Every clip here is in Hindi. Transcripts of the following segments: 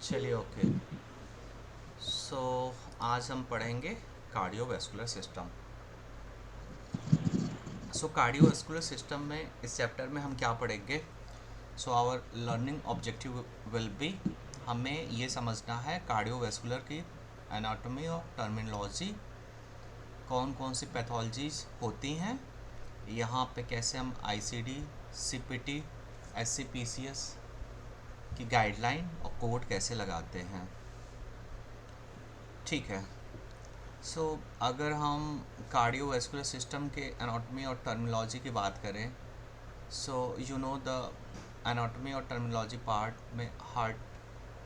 चलिए ओके। सो आज हम पढ़ेंगे cardiovascular system. So cardiovascular system में इस चैप्टर में हम क्या पढ़ेंगे? So our learning objective will be, हमें ये समझना है कार्डियोवैस्कुलर की एनाटॉमी और टर्मिनोलॉजी, कौन कौन सी पैथोलॉजीज होती हैं, यहाँ पे कैसे हम आईसीडी, सीपीटी, एससीपीसीएस की गाइडलाइन और कोड कैसे लगाते हैं। ठीक है। अगर हम कार्डियोवैस्कुलर सिस्टम के एनाटॉमी और टर्मिनोलॉजी की बात करें, यू नो द एनाटॉमी और टर्मिनोलॉजी पार्ट में हार्ट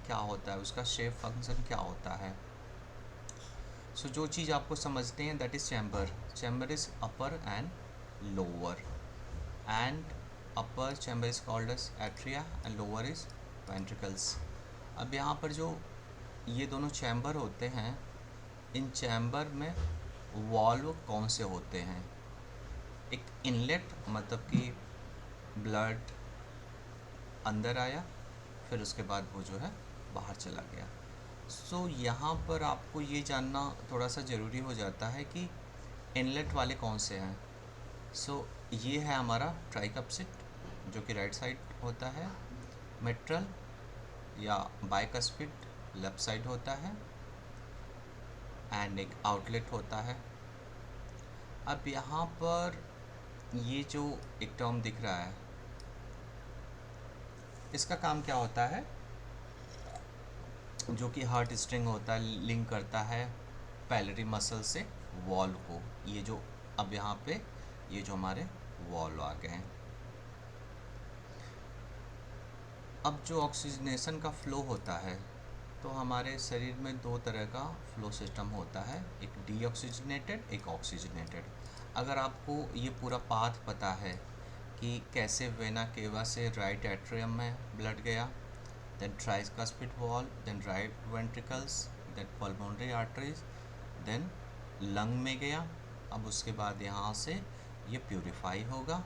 क्या होता है, उसका शेप फंक्शन क्या होता है। जो चीज़ आपको समझते हैं that is chamber. Chamber is upper and lower, and upper chamber is called as atria and lower is ventricles. अब यहाँ पर जो ये दोनों चैम्बर होते हैं, इन चैम्बर में वॉल्व कौन से होते हैं? एक इनलेट, मतलब कि ब्लड अंदर आया, फिर उसके बाद वो जो है बाहर चला गया। यहाँ पर आपको ये जानना थोड़ा सा ज़रूरी हो जाता है कि इनलेट वाले कौन से हैं। ये है हमारा ट्राइकप्सिड जो कि राइट साइड होता है, मेट्रल या बाइकस्पिड लेफ्ट साइड होता है, एंड एक आउटलेट होता है। अब यहाँ पर ये जो एक टर्म दिख रहा है, इसका काम क्या होता है? जो कि हार्ट स्ट्रिंग होता है, लिंक करता है पैलेटरी मसल से वॉल को। ये जो अब यहाँ पे ये जो हमारे वॉल आ गए हैं। अब जो ऑक्सीजनेशन का फ्लो होता है, तो हमारे शरीर में दो तरह का फ्लो सिस्टम होता है, एक डीऑक्सीजनेटेड, एक ऑक्सीजनेटेड। अगर आपको ये पूरा पाथ पता है कि कैसे वेना केवा से राइट एट्रियम में ब्लड गया, then tricuspid wall, then right ventricles, then pulmonary arteries, then lung में गया। अब उसके बाद यहाँ से ये प्यूरिफाई होगा,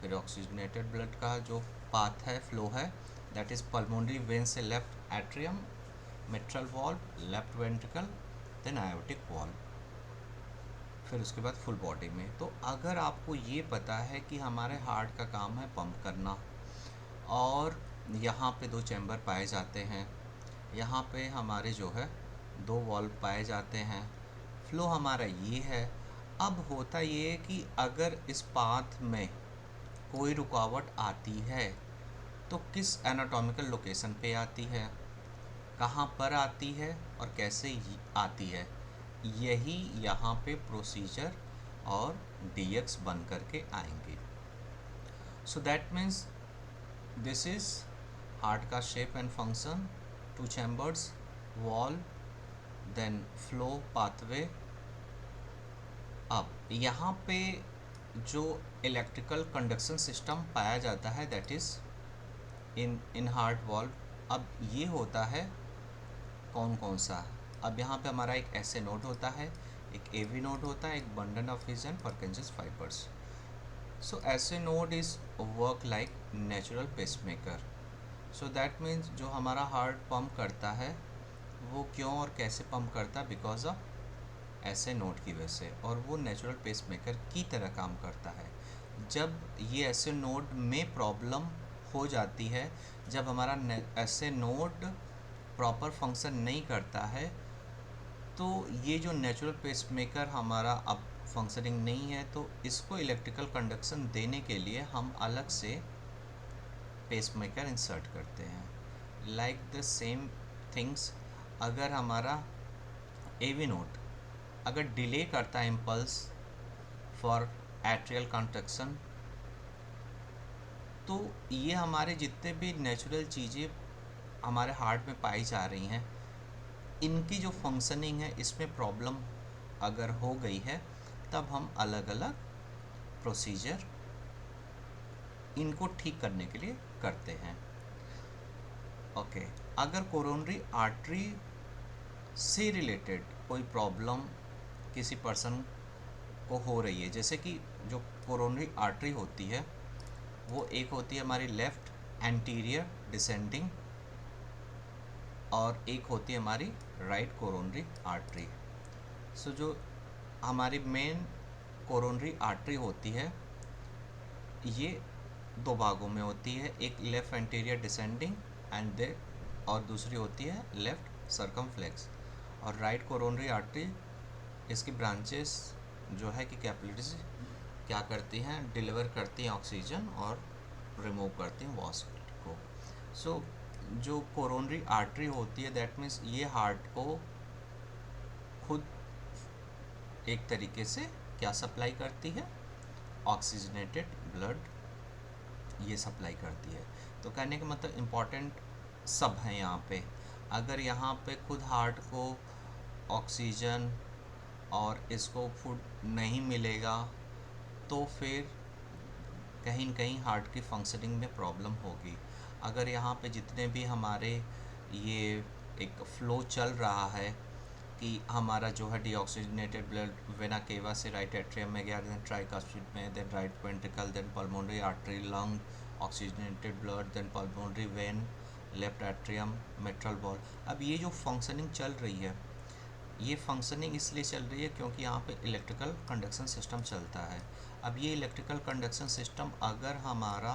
फिर ऑक्सीजनेटेड ब्लड का जो पाथ है, फ्लो है, दैट इज़ पल्मोनरी वेन से left atrium, mitral valve, left ventricle, then aortic valve, फिर उसके बाद फुल बॉडी में। तो अगर आपको ये पता है कि हमारे हार्ट का काम है पंप करना, और यहाँ पे दो चैम्बर पाए जाते हैं, यहाँ पे हमारे जो है दो वॉल्व पाए जाते हैं, फ्लो हमारा ये है। अब होता ये है कि अगर इस पाथ में कोई रुकावट आती है तो किस एनाटॉमिकल लोकेशन पे आती है, कहाँ पर आती है और कैसे आती है, यही यहाँ पे प्रोसीजर और डीएक्स बन करके आएंगे। That means this is heart का shape and function, two chambers, wall, then flow pathway. अब यहाँ पे जो इलेक्ट्रिकल कंडक्शन सिस्टम पाया जाता है that is in heart valve. अब ये होता है कौन कौन सा? अब यहाँ पे हमारा एक एसए नोड होता है, एक एवी नोड होता है, एक bundle of His and Parkinson's fibers. SA node is work like natural pacemaker. That means जो हमारा हार्ट पंप करता है वो क्यों और कैसे पंप करता है, बिकॉज ऑफ ऐसे नोड की वजह से, और वो नेचुरल पेसमेकर की तरह काम करता है। जब ये ऐसे नोड में प्रॉब्लम हो जाती है, जब हमारा ऐसे नोड प्रॉपर फंक्शन नहीं करता है, तो ये जो नेचुरल पेसमेकर हमारा अब फंक्शनिंग नहीं है, तो इसको इलेक्ट्रिकल कंडक्शन देने के लिए हम अलग से पेसमेकर इंसर्ट करते हैं। लाइक द सेम थिंग्स, अगर हमारा एवी नोड अगर डिले करता है इम्पल्स फॉर एट्रियल कंट्रक्शन, तो ये हमारे जितने भी नेचुरल चीज़ें हमारे हार्ट में पाई जा रही हैं, इनकी जो फंक्शनिंग है इसमें प्रॉब्लम अगर हो गई है, तब हम अलग अलग प्रोसीजर इनको ठीक करने के लिए करते हैं। ओके। अगर कोरोनरी आर्टरी से रिलेटेड कोई प्रॉब्लम किसी पर्सन को हो रही है, जैसे कि जो कोरोनरी आर्टरी होती है वो एक होती है हमारी लेफ़्ट एंटीरियर डिसेंडिंग और एक होती है हमारी राइट कोरोनरी आर्टरी। सो जो हमारी मेन कोरोनरी आर्टरी होती है ये दो भागों में होती है, एक left anterior descending and they और दूसरी होती है लेफ़्ट सर्कमफ्लेक्स। और राइट कोरोनरी आर्टरी इसकी ब्रांचेस जो है कि कैपिलरीज क्या करती हैं, डिलीवर करती हैं ऑक्सीजन और रिमूव करती हैं वास्प को। सो जो कोरोनरी आर्टरी होती है दैट मीन्स ये हार्ट को खुद एक तरीके से क्या सप्लाई करती है, ऑक्सीजनेटेड ब्लड ये सप्लाई करती है। तो कहने का मतलब इम्पॉर्टेंट सब है यहाँ पे। अगर यहाँ पे खुद हार्ट को ऑक्सीजन और इसको फूड नहीं मिलेगा तो फिर कहीं न कहीं हार्ट की फंक्शनिंग में प्रॉब्लम होगी। अगर यहाँ पे जितने भी हमारे ये एक फ़्लो चल रहा है कि हमारा जो है डीऑक्सीजनेटेड ब्लड वेना केवा से राइट एट्रियम में गया, देन ट्राइकास्पिड में, then right ventricle, then pulmonary artery, lung, oxygenated blood, then pulmonary vein, left atrium, mitral valve. अब ये जो फंक्शनिंग चल रही है ये फंक्शनिंग इसलिए चल रही है क्योंकि यहाँ पे इलेक्ट्रिकल कंडक्शन सिस्टम चलता है। अब ये इलेक्ट्रिकल कंडक्शन सिस्टम अगर हमारा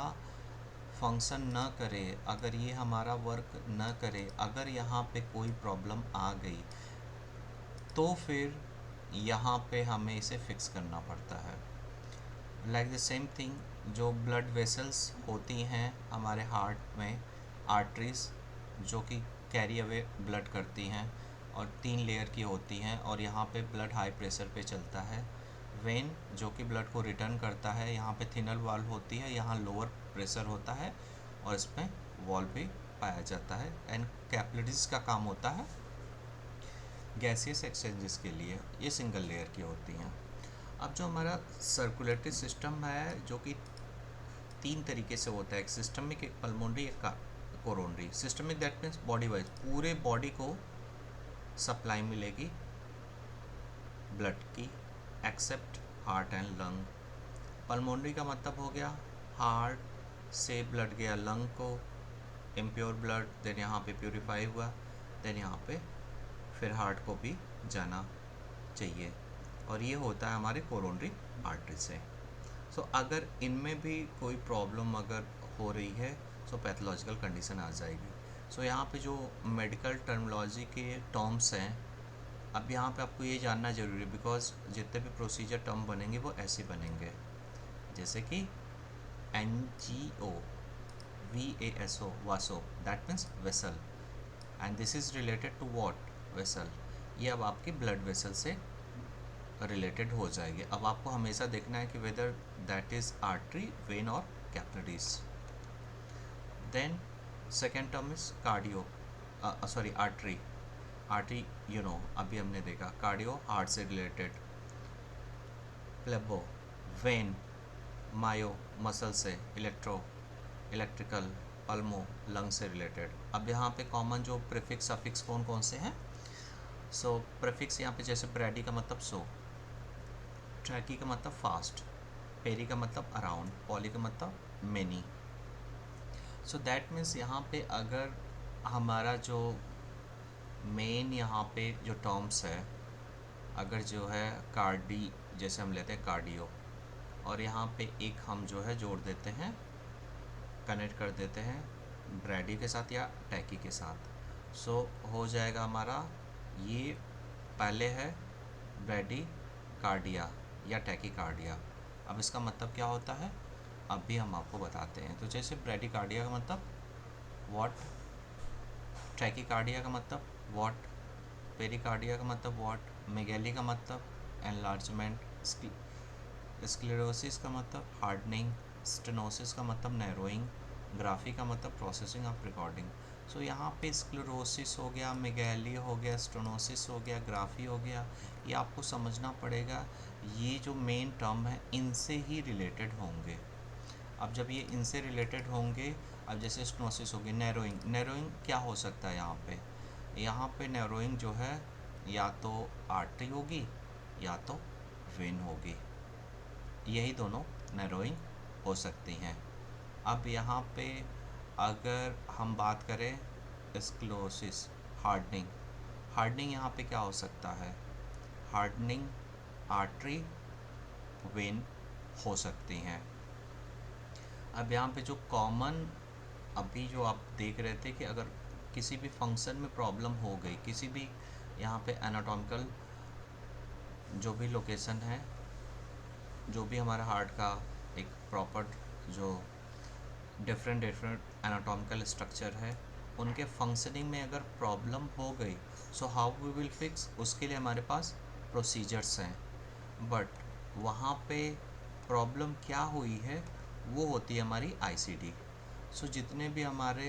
फंक्शन न करे, अगर ये हमारा वर्क न करे, अगर यहाँ पे कोई प्रॉब्लम आ गई तो फिर यहाँ पे हमें इसे फिक्स करना पड़ता है। लाइक द सेम थिंग जो ब्लड वेसल्स होती हैं हमारे हार्ट में, आर्टरीज जो कि कैरी अवे ब्लड करती हैं और 3 लेयर की होती हैं और यहाँ पे ब्लड हाई प्रेशर पे चलता है। वेन जो कि ब्लड को रिटर्न करता है, यहाँ पे थिनर वाल्व होती है, यहाँ लोअर प्रेशर होता है और इसमें वॉल्व भी पाया जाता है। एंड कैपिलरीज का काम होता है गैसियस एक्सचेंजेस के लिए, ये सिंगल लेयर की होती हैं। अब जो हमारा सर्कुलेटरी सिस्टम है जो कि 3 तरीके से होता है, एक सिस्टमिक, एक पल्मोनरी, एक coronary. Systemic that means body wise पूरे बॉडी को सप्लाई मिलेगी ब्लड की except heart and lung. Pulmonary का मतलब हो गया हार्ट से ब्लड गया लंग को, इम्प्योर ब्लड, देन यहाँ पे प्योरीफाई हुआ, देन यहाँ पे फिर हार्ट को भी जाना चाहिए और ये होता है हमारे कोरोनरी आर्टरी से। सो अगर इनमें भी कोई प्रॉब्लम अगर हो रही है सो पैथोलॉजिकल कंडीशन आ जाएगी। सो यहाँ पे जो मेडिकल टर्मिनोलॉजी के टर्म्स हैं, अब यहाँ पे आपको ये जानना ज़रूरी है बिकॉज जितने भी प्रोसीजर टर्म बनेंगे वो ऐसे बनेंगे, जैसे कि NGO, VASO, vaso, that means vessel, and this is related to what, vessel. ये अब आपकी ब्लड वेसल से रिलेटेड हो जाएगी। अब आपको हमेशा देखना है कि whether that is artery, vein और capillaries. Then second term is cardio, sorry artery. Artery अभी हमने देखा, कार्डियो हार्ट से related, phlebo vein, myo muscle से, इलेक्ट्रिकल, पल्मो लंग से रिलेटेड। अब यहाँ पे कॉमन जो प्रीफिक्स सफिक्स कौन कौन से हैं? सो प्रीफिक्स यहाँ पे जैसे ब्रैडी का मतलब सो, ट्रैकी का मतलब फास्ट, पेरी का मतलब अराउंड, पॉली का मतलब मेनी। सो दैट मीन्स यहाँ पे अगर हमारा जो मेन यहाँ पे जो टर्म्स है, अगर जो है कार्डी जैसे हम लेते हैं कार्डियो और यहाँ पे एक हम जो है जोड़ देते हैं, कनेक्ट कर देते हैं ब्रैडी के साथ या टैकी के साथ, सो हो जाएगा हमारा ये पहले है ब्रैडी कार्डिया या टैकी कार्डिया। अब इसका मतलब क्या होता है अब भी हम आपको बताते हैं। तो जैसे ब्रैडी कार्डिया का मतलब वॉट, टैकी कार्डिया का मतलब वॉट, पेरिकार्डिया का मतलब वॉट, मेगेली का मतलब एनलार्जमेंट, स्क्लेरोसिस का मतलब हार्डनिंग, स्टेनोसिस का मतलब नैरोइंग, ग्राफी का मतलब प्रोसेसिंग ऑफ रिकॉर्डिंग। सो यहाँ पे स्क्लेरोसिस हो गया, मेगैली हो गया, स्टेनोसिस हो गया, ग्राफी हो गया, ये आपको समझना पड़ेगा। ये जो मेन टर्म है इनसे ही रिलेटेड होंगे। अब जब ये इनसे रिलेटेड होंगे, अब जैसे स्टेनोसिस होगी, नैरोइंग, नैरोइंग क्या हो सकता है यहाँ पे नैरोइंग जो है या तो आर्टरी होगी या तो वेन होगी, यही दोनों नैरोइंग हो सकती हैं। अब यहाँ पे अगर हम बात करें स्क्लेरोसिस, हार्डनिंग। हार्डनिंग यहाँ पे क्या हो सकता है? हार्डनिंग आर्टरी वेन हो सकती हैं। अब यहाँ पे जो कॉमन अभी जो आप देख रहे थे कि अगर किसी भी फंक्शन में प्रॉब्लम हो गई, किसी भी यहाँ पे एनाटॉमिकल जो भी लोकेशन है, जो भी हमारा हार्ट का एक प्रॉपर जो डिफरेंट डिफरेंट एनाटॉमिकल स्ट्रक्चर है, उनके फंक्शनिंग में अगर प्रॉब्लम हो गई, so how we will fix, उसके लिए हमारे पास प्रोसीजर्स हैं। बट वहाँ पे प्रॉब्लम क्या हुई है वो होती है हमारी आईसीडी। सो जितने भी हमारे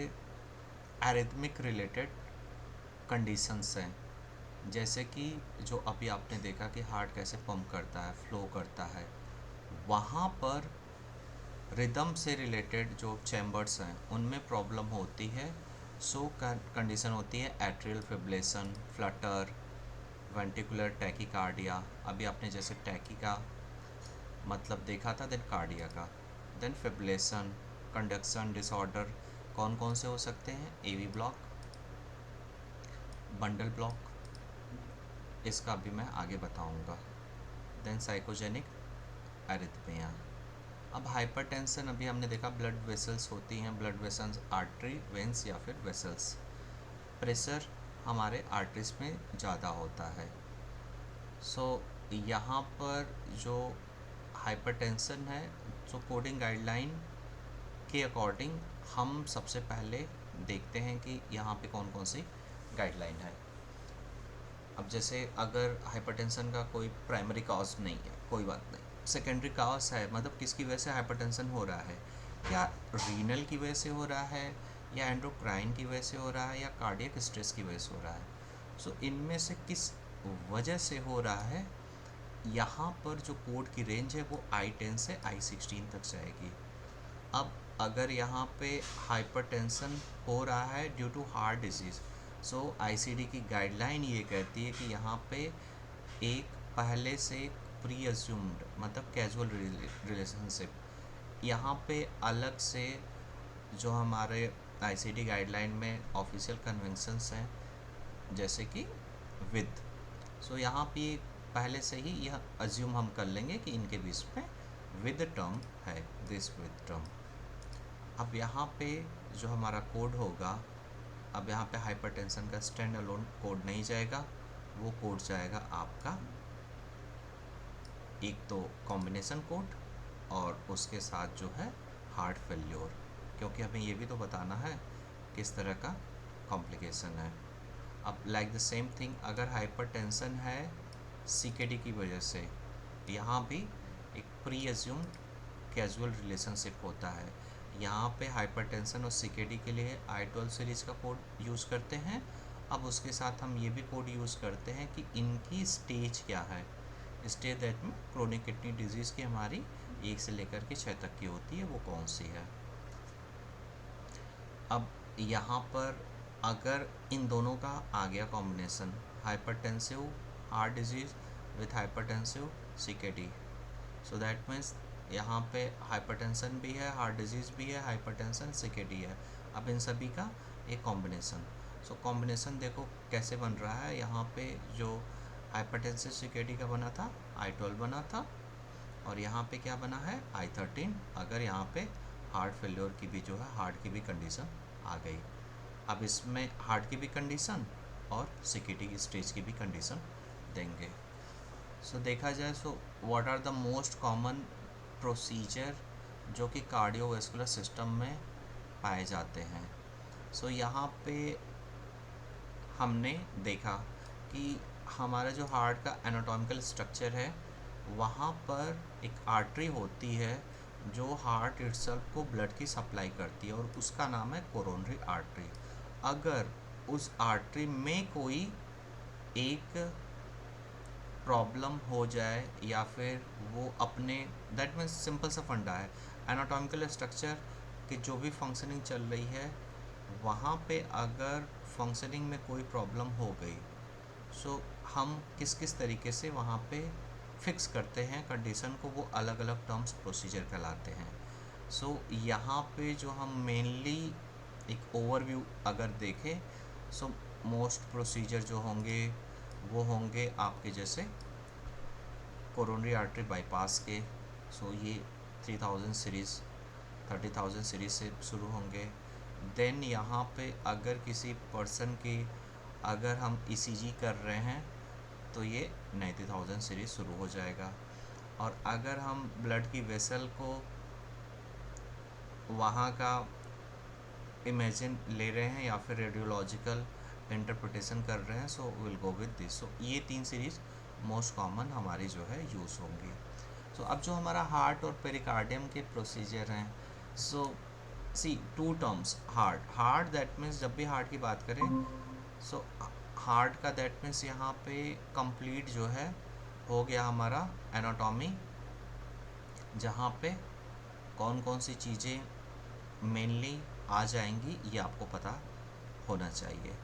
एरिथमिक रिलेटेड कंडीशंस हैं, जैसे कि जो अभी आपने देखा कि हार्ट कैसे पंप करता है, फ्लो करता है, वहाँ पर रिदम से रिलेटेड जो चैम्बर्स हैं उनमें प्रॉब्लम होती है। सो कंडीशन होती है atrial fibrillation, Flutter, ventricular tachycardia. अभी आपने जैसे टैकी का मतलब देखा था, देन कार्डिया का, देन फिब्रिलेशन, कंडक्शन डिसऑर्डर कौन कौन से हो सकते हैं? एवी ब्लॉक, बंडल ब्लॉक, इसका भी मैं आगे बताऊंगा। Then psychogenic arrhythmia. अब हाइपरटेंशन अभी हमने देखा ब्लड वेसल्स होती हैं, ब्लड वेसल्स आर्टरी, वेंस या फिर वेसल्स। प्रेशर हमारे आर्टरीज में ज़्यादा होता है। सो यहाँ पर जो हाइपरटेंशन है, जो कोडिंग गाइडलाइन के अकॉर्डिंग हम सबसे पहले देखते हैं कि यहाँ पे कौन कौन सी गाइडलाइन है। अब जैसे अगर हाइपरटेंशन का कोई प्राइमरी कॉज नहीं है, कोई बात नहीं, सेकेंडरी कॉज है, मतलब किसकी वजह से हाइपरटेंशन हो रहा है, क्या रीनल की वजह से हो रहा है, या एंडोक्राइन की वजह से हो रहा है, या कार्डियक स्ट्रेस की वजह से हो रहा है। सो इनमें से किस वजह से हो रहा है, यहाँ पर जो कोड की रेंज है वो I10 से I16 तक जाएगी। अब अगर यहाँ पे हाइपरटेंशन हो रहा है due to heart disease, so ICD की गाइडलाइन ये कहती है कि यहाँ पे एक पहले से प्री अज्यूम्ड मतलब कैजुअल रिलेशनशिप, यहाँ पे अलग से जो हमारे आईसीडी गाइडलाइन में ऑफिशियल कन्वेंशंस हैं, जैसे कि विद, सो यहाँ पे पहले से ही यह अज्यूम हम कर लेंगे कि इनके बीच में विद टर्म है, दिस विद टर्म। अब यहाँ पे जो हमारा कोड होगा, अब यहाँ पे हाइपरटेंशन का स्टैंड अलोन कोड नहीं जाएगा, वो कोड जाएगा आपका एक तो कॉम्बिनेशन कोड और उसके साथ जो है हार्ट फेल्योर, क्योंकि हमें ये भी तो बताना है किस तरह का कॉम्प्लिकेशन है। अब लाइक द सेम थिंग, अगर हाइपरटेंशन है सीकेडी की वजह से, यहाँ भी एक प्री एज्यूम्ड कैजुअल रिलेशनशिप होता है। यहाँ पे हाइपरटेंशन और सीकेडी के लिए I12 सीरीज़ का कोड यूज़ करते हैं। अब उसके साथ हम ये भी कोड यूज़ करते हैं कि इनकी स्टेज क्या है, स्टेज दैट में क्रोनिक किडनी डिजीज़ की हमारी 1 से लेकर के 6 तक की होती है, वो कौन सी है। अब यहाँ पर अगर इन दोनों का आ गया combination, hypertensive heart disease with hypertensive CKD, so that means यहाँ पे हाइपरटेंशन भी है, हार्ट डिजीज़ भी है, हाइपरटेंशन सीकेडी है। अब इन सभी का एक कॉम्बिनेशन, सो कॉम्बिनेशन देखो कैसे बन रहा है। यहाँ पे जो हाइपरटेंसिव सीकेडी का बना था I12 बना था, और यहाँ पे क्या बना है I13। अगर यहाँ पे हार्ट फेल्योर की भी जो है हार्ट की भी कंडीशन आ गई, अब इसमें हार्ट की भी कंडीशन और सीकेडी की स्टेज की भी कंडीशन देंगे। सो देखा जाए, so what are the most common procedure जो कि कार्डियोवैस्कुलर सिस्टम में पाए जाते हैं। सो यहाँ पे हमने देखा कि हमारा जो हार्ट का एनाटॉमिकल स्ट्रक्चर है, वहाँ पर एक आर्टरी होती है जो हार्ट इटसेल्फ को ब्लड की सप्लाई करती है, और उसका नाम है कोरोनरी आर्टरी। अगर उस आर्टरी में कोई एक प्रॉब्लम हो जाए, या फिर वो अपने, दैट मीन्स सिंपल सा फंडा है, एनाटॉमिकल स्ट्रक्चर की जो भी फंक्शनिंग चल रही है, वहाँ पे अगर फंक्शनिंग में कोई प्रॉब्लम हो गई, सो हम किस किस तरीके से वहाँ पे फिक्स करते हैं कंडीशन को, वो अलग अलग टर्म्स प्रोसीजर कहलाते हैं। सो यहाँ पे जो हम मेनली एक ओवरव्यू अगर देखें, सो मोस्ट प्रोसीजर जो होंगे वो होंगे आपके जैसे कोरोनरी आर्टरी बाईपास के। सो ये 3000 सीरीज़ 30,000 सीरीज से शुरू होंगे। देन यहाँ पे अगर किसी पर्सन की अगर हम ईसीजी कर रहे हैं तो ये 90,000 सीरीज शुरू हो जाएगा। और अगर हम ब्लड की वेसल को वहाँ का इमेजिन ले रहे हैं या फिर रेडियोलॉजिकल इंटरप्रिटेशन कर रहे हैं, so will go with this. So ये 3 सीरीज़ मोस्ट कॉमन हमारी जो है यूज़ होंगी। सो अब जो हमारा हार्ट और पेरिकार्डियम के प्रोसीजर हैं, सो सी 2 टर्म्स हार्ट दैट मीन्स जब भी हार्ट की बात करें, सो हार्ट का दैट मीन्स यहाँ पे कंप्लीट जो है हो गया हमारा एनाटॉमी, जहाँ पे कौन कौन सी चीज़ें मेनली आ जाएंगी ये आपको पता होना चाहिए।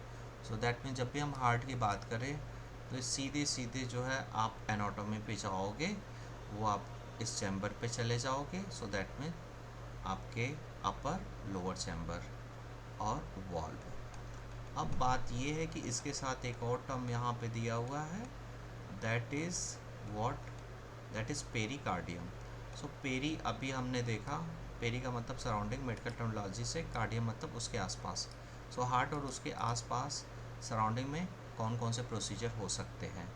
सो दैट मीन्स जब भी हम हार्ट की बात करें तो सीधे सीधे जो है आप एनाटॉमी पे जाओगे, वो आप इस चैम्बर पे चले जाओगे। सो दैट मीन आपके अपर लोअर चैम्बर और वॉल्व। अब बात ये है कि इसके साथ एक और टर्म यहाँ पे दिया हुआ है, that is what, that is pericardium. So peri अभी हमने देखा, पेरी का मतलब सराउंडिंग मेडिकल टर्मिनोलॉजी से, कार्डियम मतलब उसके आसपास। सो हार्ट और उसके आसपास सराउंडिंग में कौन कौन से प्रोसीजर हो सकते हैं।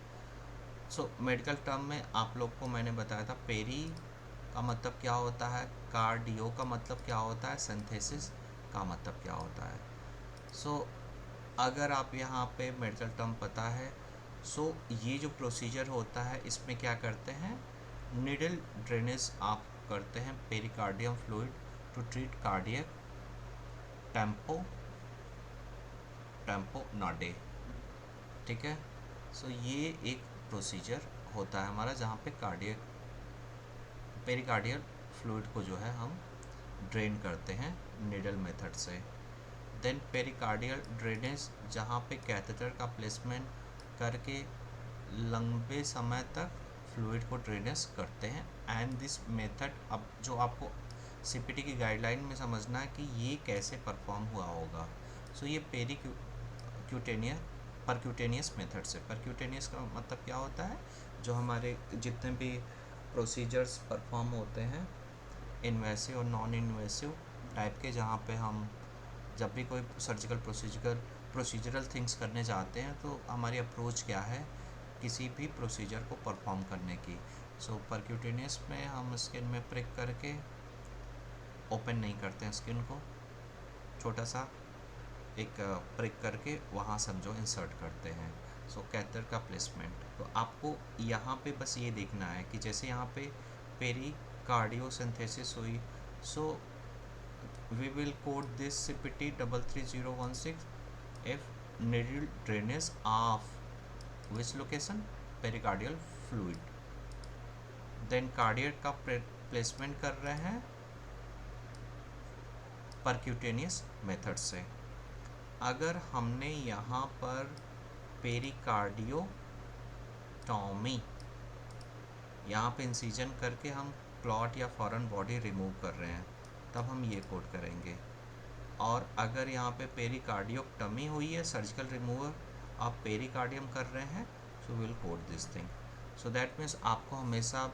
सो मेडिकल टर्म में आप लोग को मैंने बताया था, पेरी का मतलब क्या होता है, कार्डियो का मतलब क्या होता है, सिंथेसिस का मतलब क्या होता है। सो अगर आप यहाँ पे मेडिकल टर्म पता है, सो ये जो प्रोसीजर होता है इसमें क्या करते हैं, नीडल ड्रेनेज आप करते हैं pericardium fluid to treat cardiac tamponade, ठीक है। सो ये एक प्रोसीजर होता है हमारा जहाँ पे कार्डियक पेरिकार्डियल फ्लूइड को जो है हम ड्रेन करते हैं नीडल मेथड से। देन पेरिकार्डियल ड्रेनेज जहाँ पे कैथेटर का प्लेसमेंट करके लंबे समय तक फ्लूइड को ड्रेनेज करते हैं। एंड दिस मेथड, अब जो आपको सीपीटी की गाइडलाइन में समझना है कि ये कैसे परफॉर्म हुआ होगा। सो ये परक्यूटेनियस मेथड से, परक्यूटेनियस का मतलब क्या होता है, जो हमारे जितने भी प्रोसीजर्स परफॉर्म होते हैं इन्वेसिव और नॉन इन्वेसिव टाइप के, जहाँ पे हम जब भी कोई सर्जिकल प्रोसीजरल थिंग्स करने जाते हैं तो हमारी अप्रोच क्या है किसी भी प्रोसीजर को परफॉर्म करने की। सो परक्यूटेनियस में हम स्किन में प्रिक करके ओपन नहीं करते हैं स्किन को, छोटा सा एक प्रिक करके वहाँ समझो इंसर्ट करते हैं। सो कैथेटर का प्लेसमेंट, तो आपको यहाँ पे बस ये देखना है कि जैसे यहाँ पे पेरिकार्डियोसिंथेसिस हुई, सो we will code this CPT 33016 if needle drainage of which location, pericardial fluid। then cardiac का प्लेसमेंट कर रहे हैं परक्यूटेनियस मेथड से। अगर हमने यहाँ पर पेरिकार्डियोटॉमी यहाँ पे इंसिजन करके हम क्लॉट या फॉरेन बॉडी रिमूव कर रहे हैं, तब हम ये कोड करेंगे। और अगर यहाँ पे पेरिकार्डियोटमी हुई है, सर्जिकल रिमूवर, आप पेरिकार्डियम कर रहे हैं, so will code this thing. So that means आपको हमेशा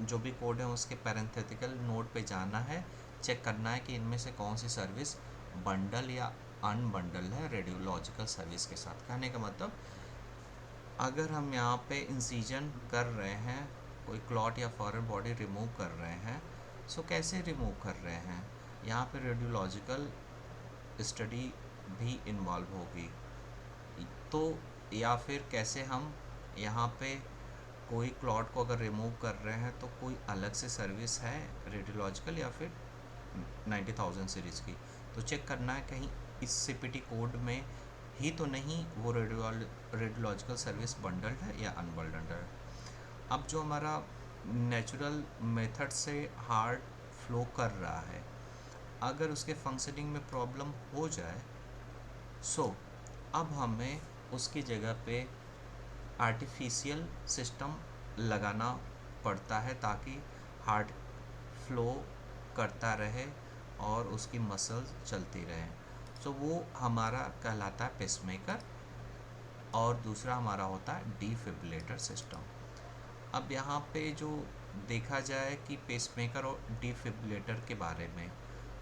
जो भी कोड है उसके पैरेंथेटिकल नोट पे जाना है, चेक करना है कि इनमें से कौन सी सर्विस बंडल या अनबंडल है रेडियोलॉजिकल सर्विस के साथ। कहने का मतलब, अगर हम यहाँ पे इंसिजन कर रहे हैं, कोई क्लॉट या फॉरेन बॉडी रिमूव कर रहे हैं, सो कैसे रिमूव कर रहे हैं, यहाँ पे रेडियोलॉजिकल स्टडी भी इन्वॉल्व होगी। तो या फिर कैसे हम यहाँ पे कोई क्लॉट को अगर रिमूव कर रहे हैं तो कोई अलग से सर्विस है रेडियोलॉजिकल या फिर 90,000 सीरीज़ की, तो चेक करना है कहीं इस सीपीटी कोड में ही तो नहीं वो रेडियोलॉजिकल सर्विस बंडल्ड है या अनबंडल्ड है। अब जो हमारा नेचुरल मेथड से हार्ट फ्लो कर रहा है, अगर उसके फंक्शनिंग में प्रॉब्लम हो जाए, सो अब हमें उसकी जगह पे आर्टिफिशियल सिस्टम लगाना पड़ता है ताकि हार्ट फ्लो करता रहे और उसकी मसल्स चलती रहें। सो वो हमारा कहलाता है पेसमेकर, और दूसरा हमारा होता है डिफिब्रिलेटर सिस्टम। अब यहाँ पे जो देखा जाए कि पेसमेकर और डिफिब्रिलेटर के बारे में,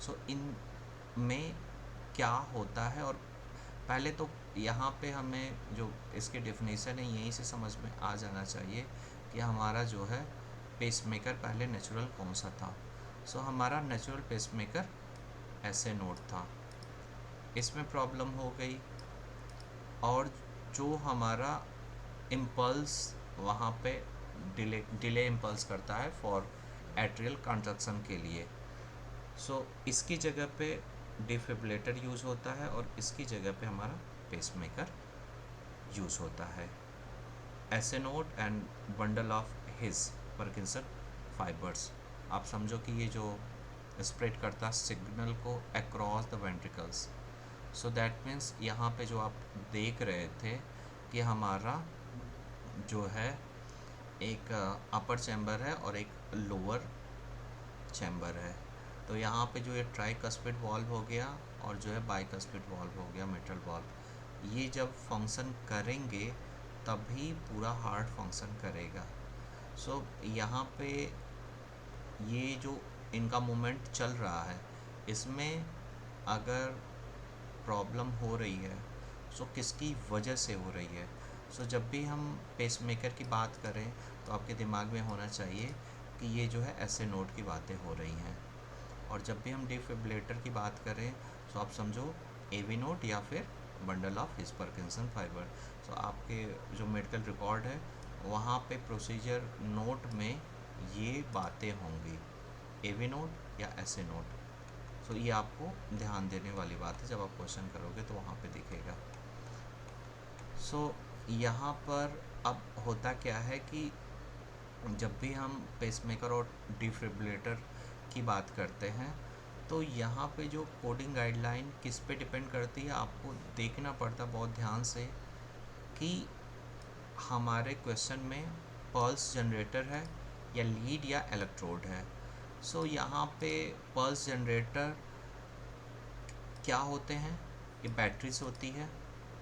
सो इन में क्या होता है, और पहले तो यहाँ पे हमें जो इसके डेफिनेशन है यहीं से समझ में आ जाना चाहिए कि हमारा जो है पेसमेकर पहले नेचुरल कौन सा था। सो हमारा नेचुरल पेसमेकर ऐसे नोड था, इसमें प्रॉब्लम हो गई, और जो हमारा इम्पल्स वहाँ पे डिले इम्पल्स करता है फॉर एट्रियल कंट्रक्शन के लिए। सो इसकी जगह पे डिफिब्रिलेटर यूज़ होता है, और इसकी जगह पे हमारा पेसमेकर यूज़ होता है। ऐसे node and bundle of his Parkinson fibres, आप समझो कि ये जो स्प्रेड करता सिग्नल को across the ventricles. So that means यहाँ पे जो आप देख रहे थे कि हमारा जो है एक अपर चैम्बर है और एक लोअर चैम्बर है। तो यहाँ पे जो ये ट्राइकस्पिड वॉल्व हो गया और जो है बाइकस्पिड वॉल्व हो गया, मिट्रल वॉल्व, ये जब फंक्शन करेंगे तभी पूरा हार्ट फंक्शन करेगा। सो यहाँ पे ये जो इनका मूवमेंट चल रहा है, इसमें अगर प्रॉब्लम हो रही है सो किसकी वजह से हो रही है। सो जब भी हम पेसमेकर की बात करें तो आपके दिमाग में होना चाहिए कि ये जो है ऐसे नोड की बातें हो रही हैं, और जब भी हम डिफिब्रिलेटर की बात करें तो आप समझो एवी नोड या फिर bundle of his Parkinson fibre. तो आपके जो मेडिकल रिकॉर्ड है वहाँ पे प्रोसीजर नोट में ये बातें होंगी, एवी नोड या ऐसे नोड। सो ये आपको ध्यान देने वाली बात है, जब आप क्वेश्चन करोगे तो वहाँ पे दिखेगा। सो यहाँ पर अब होता क्या है कि जब भी हम पेसमेकर और डिफिब्रिलेटर की बात करते हैं तो यहाँ पे जो कोडिंग गाइडलाइन किस पे डिपेंड करती है, आपको देखना पड़ता बहुत ध्यान से कि हमारे क्वेश्चन में पल्स जनरेटर है या लीड या इलेक्ट्रोड है। सो यहाँ पे पल्स जनरेटर क्या होते हैं, ये बैटरीज होती है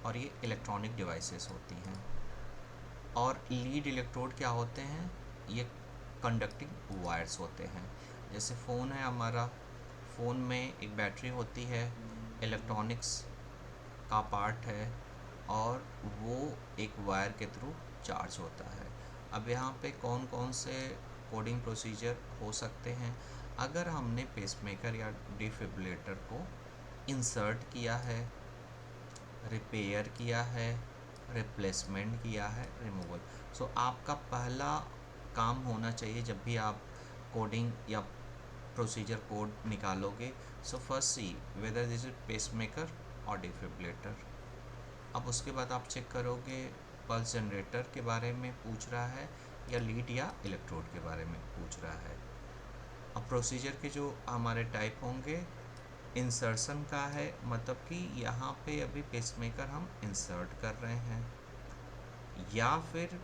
और ये इलेक्ट्रॉनिक डिवाइसेस होती हैं। और लीड इलेक्ट्रोड क्या होते हैं, ये कंडक्टिंग वायर्स होते हैं। जैसे फ़ोन है हमारा, फ़ोन में एक बैटरी होती है, इलेक्ट्रॉनिक्स का पार्ट है, और वो एक वायर के थ्रू चार्ज होता है। अब यहाँ पे कौन कौन से कोडिंग प्रोसीजर हो सकते हैं, अगर हमने पेसमेकर या डिफिब्रिलेटर को इंसर्ट किया है, रिपेयर किया है, रिप्लेसमेंट किया है, रिमूवल। सो आपका पहला काम होना चाहिए जब भी आप कोडिंग या प्रोसीजर कोड निकालोगे, so first see whether this is pacemaker और डिफिब्रिलेटर। अब उसके बाद आप चेक करोगे पल्स जनरेटर के बारे में पूछ रहा है या लीड या इलेक्ट्रोड के बारे में पूछ रहा है। अब प्रोसीजर के जो हमारे टाइप होंगे, इंसर्शन का है, मतलब कि यहाँ पे अभी पेसमेकर हम इंसर्ट कर रहे हैं, या फिर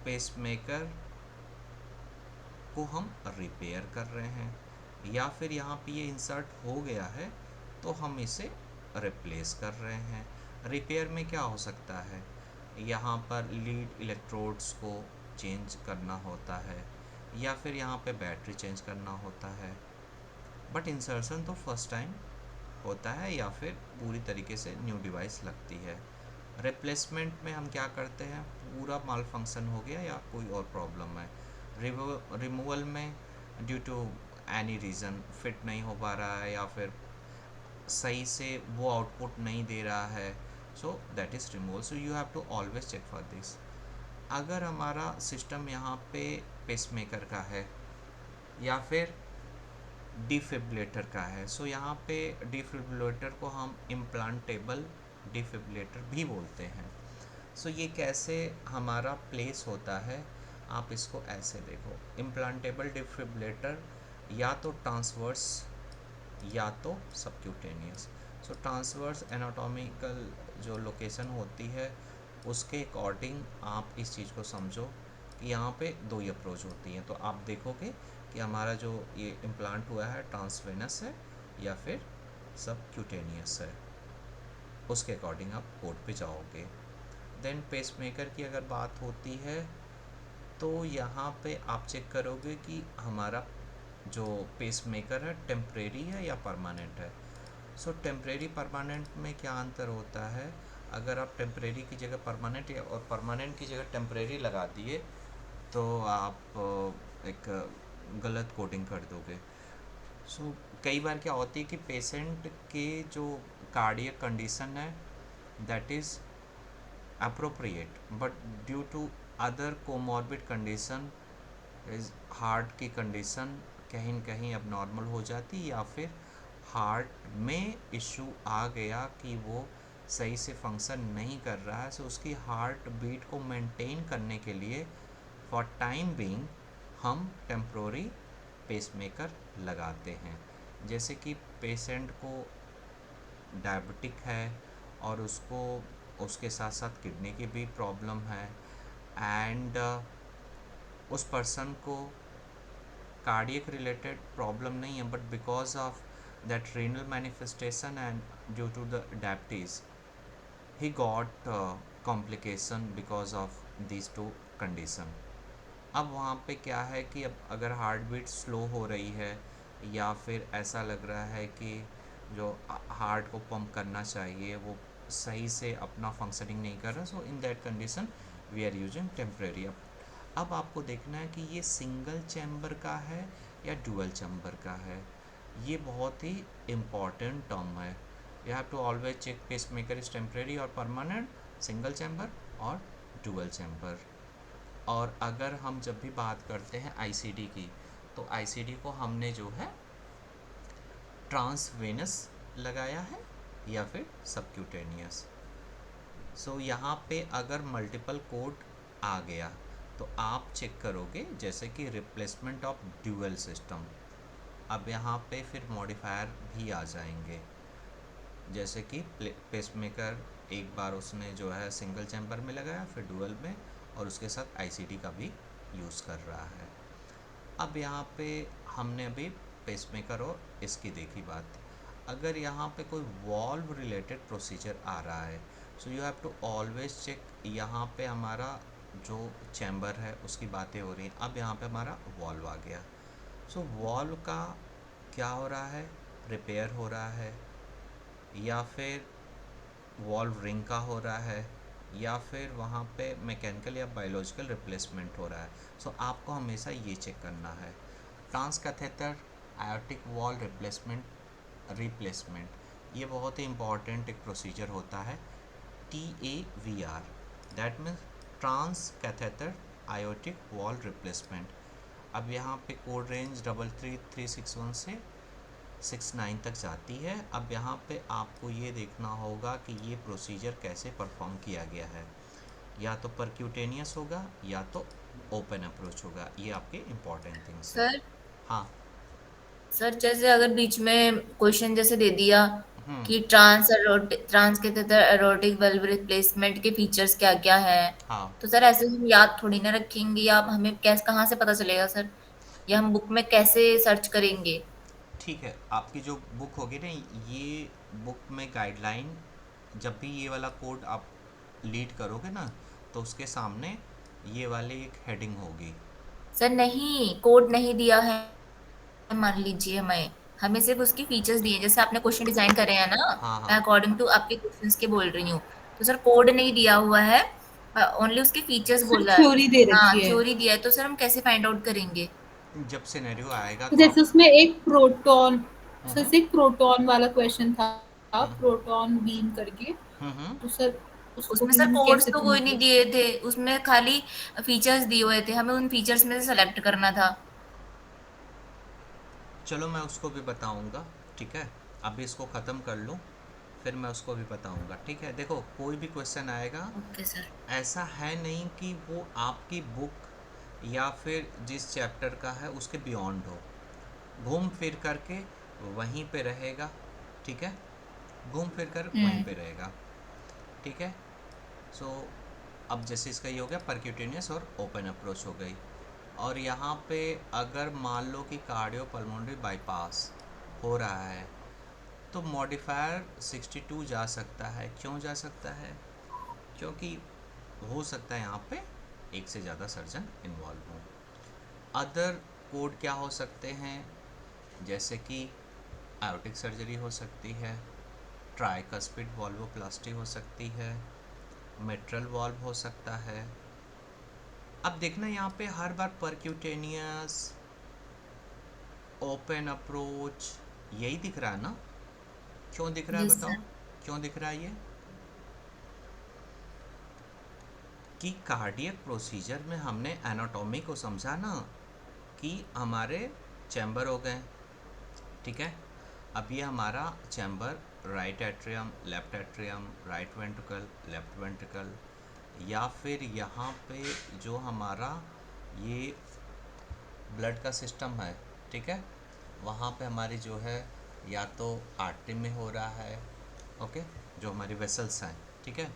पेसमेकर को हम रिपेयर कर रहे हैं, या फिर यहाँ पे ये इंसर्ट हो गया है तो हम इसे रिप्लेस कर रहे हैं। रिपेयर में क्या हो सकता है, यहाँ पर लीड इलेक्ट्रोड्स को चेंज करना होता है, या फिर यहाँ पे बैटरी चेंज करना होता है। बट इंसर्शन तो फर्स्ट टाइम होता है, या फिर पूरी तरीके से न्यू डिवाइस लगती है। रिप्लेसमेंट में हम क्या करते हैं, पूरा माल फंक्शन हो गया या कोई और प्रॉब्लम है। रिमूवल में due to any reason fit नहीं हो पा रहा है या फिर सही से वो आउटपुट नहीं दे रहा है, so that is removal. So you have to always check for this. अगर हमारा सिस्टम यहाँ पे पेसमेकर का है या फिर डिफिब्रिलेटर का है, सो यहाँ पे डिफिब्रिलेटर को हम इम्प्लांटेबल डिफिब्रिलेटर भी बोलते हैं। सो ये कैसे हमारा प्लेस होता है, आप इसको ऐसे देखो, इम्प्लांटेबल डिफिब्रिलेटर या तो ट्रांसवर्स या तो सबक्यूटेनियस। सो ट्रांसवर्स एनाटॉमिकल जो लोकेशन होती है उसके अकॉर्डिंग आप इस चीज़ को समझो कि यहाँ पे दो ही अप्रोच होती हैं। तो आप देखोगे कि हमारा जो ये इम्प्लांट हुआ है ट्रांसवेनस है या फिर सबक्यूटेनियस है, उसके अकॉर्डिंग आप कोड पे जाओगे। देन पेसमेकर की अगर बात होती है तो यहाँ पे आप चेक करोगे कि हमारा जो पेसमेकर है टेम्परेरी है या परमानेंट है। सो टेम्परेरी परमानेंट में क्या अंतर होता है, अगर आप टेम्परेरी की जगह परमानेंट या और परमानेंट की जगह टेम्परेरी लगा दिए तो आप एक गलत कोडिंग कर दोगे। सो कई बार क्या होती है कि पेशेंट के जो कार्डियक कंडीशन है that is appropriate, but due to other comorbid condition इस हार्ट की कंडीशन कहीं न कहीं अब नॉर्मल हो जाती, या फिर हार्ट में इशू आ गया कि वो सही से फंक्शन नहीं कर रहा है। सो उसकी हार्ट बीट को मेंटेन करने के लिए फॉर टाइम बीइंग हम टेम्प्रोरी पेसमेकर लगाते हैं। जैसे कि पेशेंट को डायबिटिक है और उसको उसके साथ साथ किडनी की भी प्रॉब्लम है, एंड उस पर्सन को कार्डियक रिलेटेड प्रॉब्लम नहीं है, but because of that renal manifestation and due to the diabetes he got complication because of these two condition। अब वहाँ पे क्या है कि अब अगर हार्ट बीट स्लो हो रही है या फिर ऐसा लग रहा है कि जो हार्ट को पंप करना चाहिए वो सही से अपना फंक्शनिंग नहीं कर रहा, so in that condition we are using temporary. अब आपको देखना है कि ये सिंगल चैम्बर का है या डुअल चैम्बर का है। ये बहुत ही इम्पॉर्टेंट टर्म है। You have to always check pacemaker is temporary और परमानेंट, सिंगल चैम्बर और डुअल चैम्बर। और अगर हम जब भी बात करते हैं आईसीडी की, तो आईसीडी को हमने जो है ट्रांसवेनस लगाया है या फिर सबक्यूटेनियस। सो यहाँ पे अगर मल्टीपल कोड आ गया तो आप चेक करोगे जैसे कि रिप्लेसमेंट ऑफ ड्यूअल सिस्टम। अब यहाँ पे फिर मॉडिफायर भी आ जाएंगे, जैसे कि पेसमेकर एक बार उसने जो है सिंगल चैम्बर में लगाया, फिर डुअल में, और उसके साथ आईसीडी का भी यूज़ कर रहा है। अब यहाँ पे हमने अभी पेसमेकर और इसकी देखी बात। अगर यहाँ पे कोई वॉल्व रिलेटेड प्रोसीजर आ रहा है, so you have to always check. यहाँ पे हमारा जो चैम्बर है उसकी बातें हो रही हैं, अब यहाँ पे हमारा वॉल्व आ गया। सो वॉल्व का क्या हो रहा है, रिपेयर हो रहा है, या फिर वॉल्व रिंग का हो रहा है, या फिर वहाँ पे मैकेनिकल या बायोलॉजिकल रिप्लेसमेंट हो रहा है। सो आपको हमेशा ये चेक करना है। ट्रांसकैथेटर आयोटिक वॉल रिप्लेसमेंट ये बहुत ही इम्पॉर्टेंट एक प्रोसीजर होता है, TAVR, that means transcatheter aortic valve replacement. अब यहाँ पे कोड रेंज 33361 से 69 तक जाती है। अब यहाँ पे आपको ये देखना होगा कि ये प्रोसीजर कैसे परफॉर्म किया गया है, या तो परक्यूटेनियस होगा या तो ओपन अप्रोच होगा। ये आपके इम्पॉर्टेंट थिंग्स हैं। सर हाँ। सर जैसे अगर बीच में क्वेश्चन जैसे दे दिया हम्म। कि ट्रांस के तहत एरोटिक बल्ब रिप्लेसमेंट के फीचर्स क्या क्या है, हाँ, तो सर ऐसे हम याद थोड़ी ना रखेंगे, या हमें कैसे कहाँ से पता चलेगा सर, या हम बुक में कैसे सर्च करेंगे? ठीक है। आपकी जो बुक होगी ना, ये बुक में गाइडलाइन, जब भी ये वाला कोड आप लीड करोगे ना, तो उसके सामने ये वाली एक हेडिंग होगी। सर नहीं, कोड नहीं दिया है, मान लीजिए हमें हमें सिर्फ उसकी फीचर्स दिए, जैसे आपने क्वेश्चन डिजाइन करे हैं ना, हाँ मैं हाँ। अकॉर्डिंग टू आपके क्वेश्चंस के बोल रही हूँ। तो सर कोड नहीं दिया हुआ है, ओनली उसके फीचर्स सर बोला है। थ्योरी दे हाँ, रखी है। थ्योरी दिया है, तो सर हम कैसे फाइंड आउट करेंगे? जब सिनेरियो आएगा तो तो आप। जैसे उसमें एक प्रोटॉन, हम्म सर एक प्रोटॉन वाला क्वेश्चन था, हम्म प्रोटॉन बीम करके। हम्म। तो सर उसको उसमें सर बीम कोड्स कैसे तो कोई नहीं मतलब। दिए थे, उसमें खाली फीचर्स दिए हुए थे, हमें उन फीचर्स में से सेलेक्ट करना था। चलो मैं उसको भी बताऊंगा, ठीक है। अभी इसको ख़त्म कर लूँ, फिर मैं उसको भी बताऊंगा, ठीक है। देखो, कोई भी क्वेश्चन आएगा, ओके सर। ऐसा है नहीं कि वो आपकी बुक या फिर जिस चैप्टर का है उसके बियॉन्ड हो, घूम फिर करके वहीं पे रहेगा, ठीक है। घूम फिर कर वहीं पे रहेगा, ठीक है। सो अब जैसे इसका ये हो गया परक्यूटेनियस और ओपन अप्रोच हो गई। और यहाँ पे अगर मान लो कि कार्डियो पल्मोनरी बाईपास हो रहा है, तो मॉडिफायर 62 जा सकता है। क्यों जा सकता है? क्योंकि हो सकता है यहाँ पे एक से ज़्यादा सर्जन इन्वॉल्व हों। अदर कोड क्या हो सकते हैं? जैसे कि आयोटिक सर्जरी हो सकती है, ट्राइकस्पिड वॉल्वोप्लास्टी हो सकती है, मिट्रल वॉल्व हो सकता है। अब देखना यहाँ पे हर बार परक्यूटेनियस, ओपन अप्रोच यही दिख रहा है ना? क्यों दिख रहा है यस बताओ? सर। क्यों दिख रहा है ये? कि कार्डियक प्रोसीजर में हमने एनाटॉमी को समझा ना, कि हमारे चैम्बर हो गए, ठीक है। अब ये हमारा chamber right atrium, left atrium, right ventricle, left ventricle, या फिर यहाँ पे जो हमारा ये ब्लड का सिस्टम है, ठीक है, वहाँ पे हमारी जो है या तो आर्टरी में हो रहा है, ओके, जो हमारी वेसल्स हैं, ठीक है,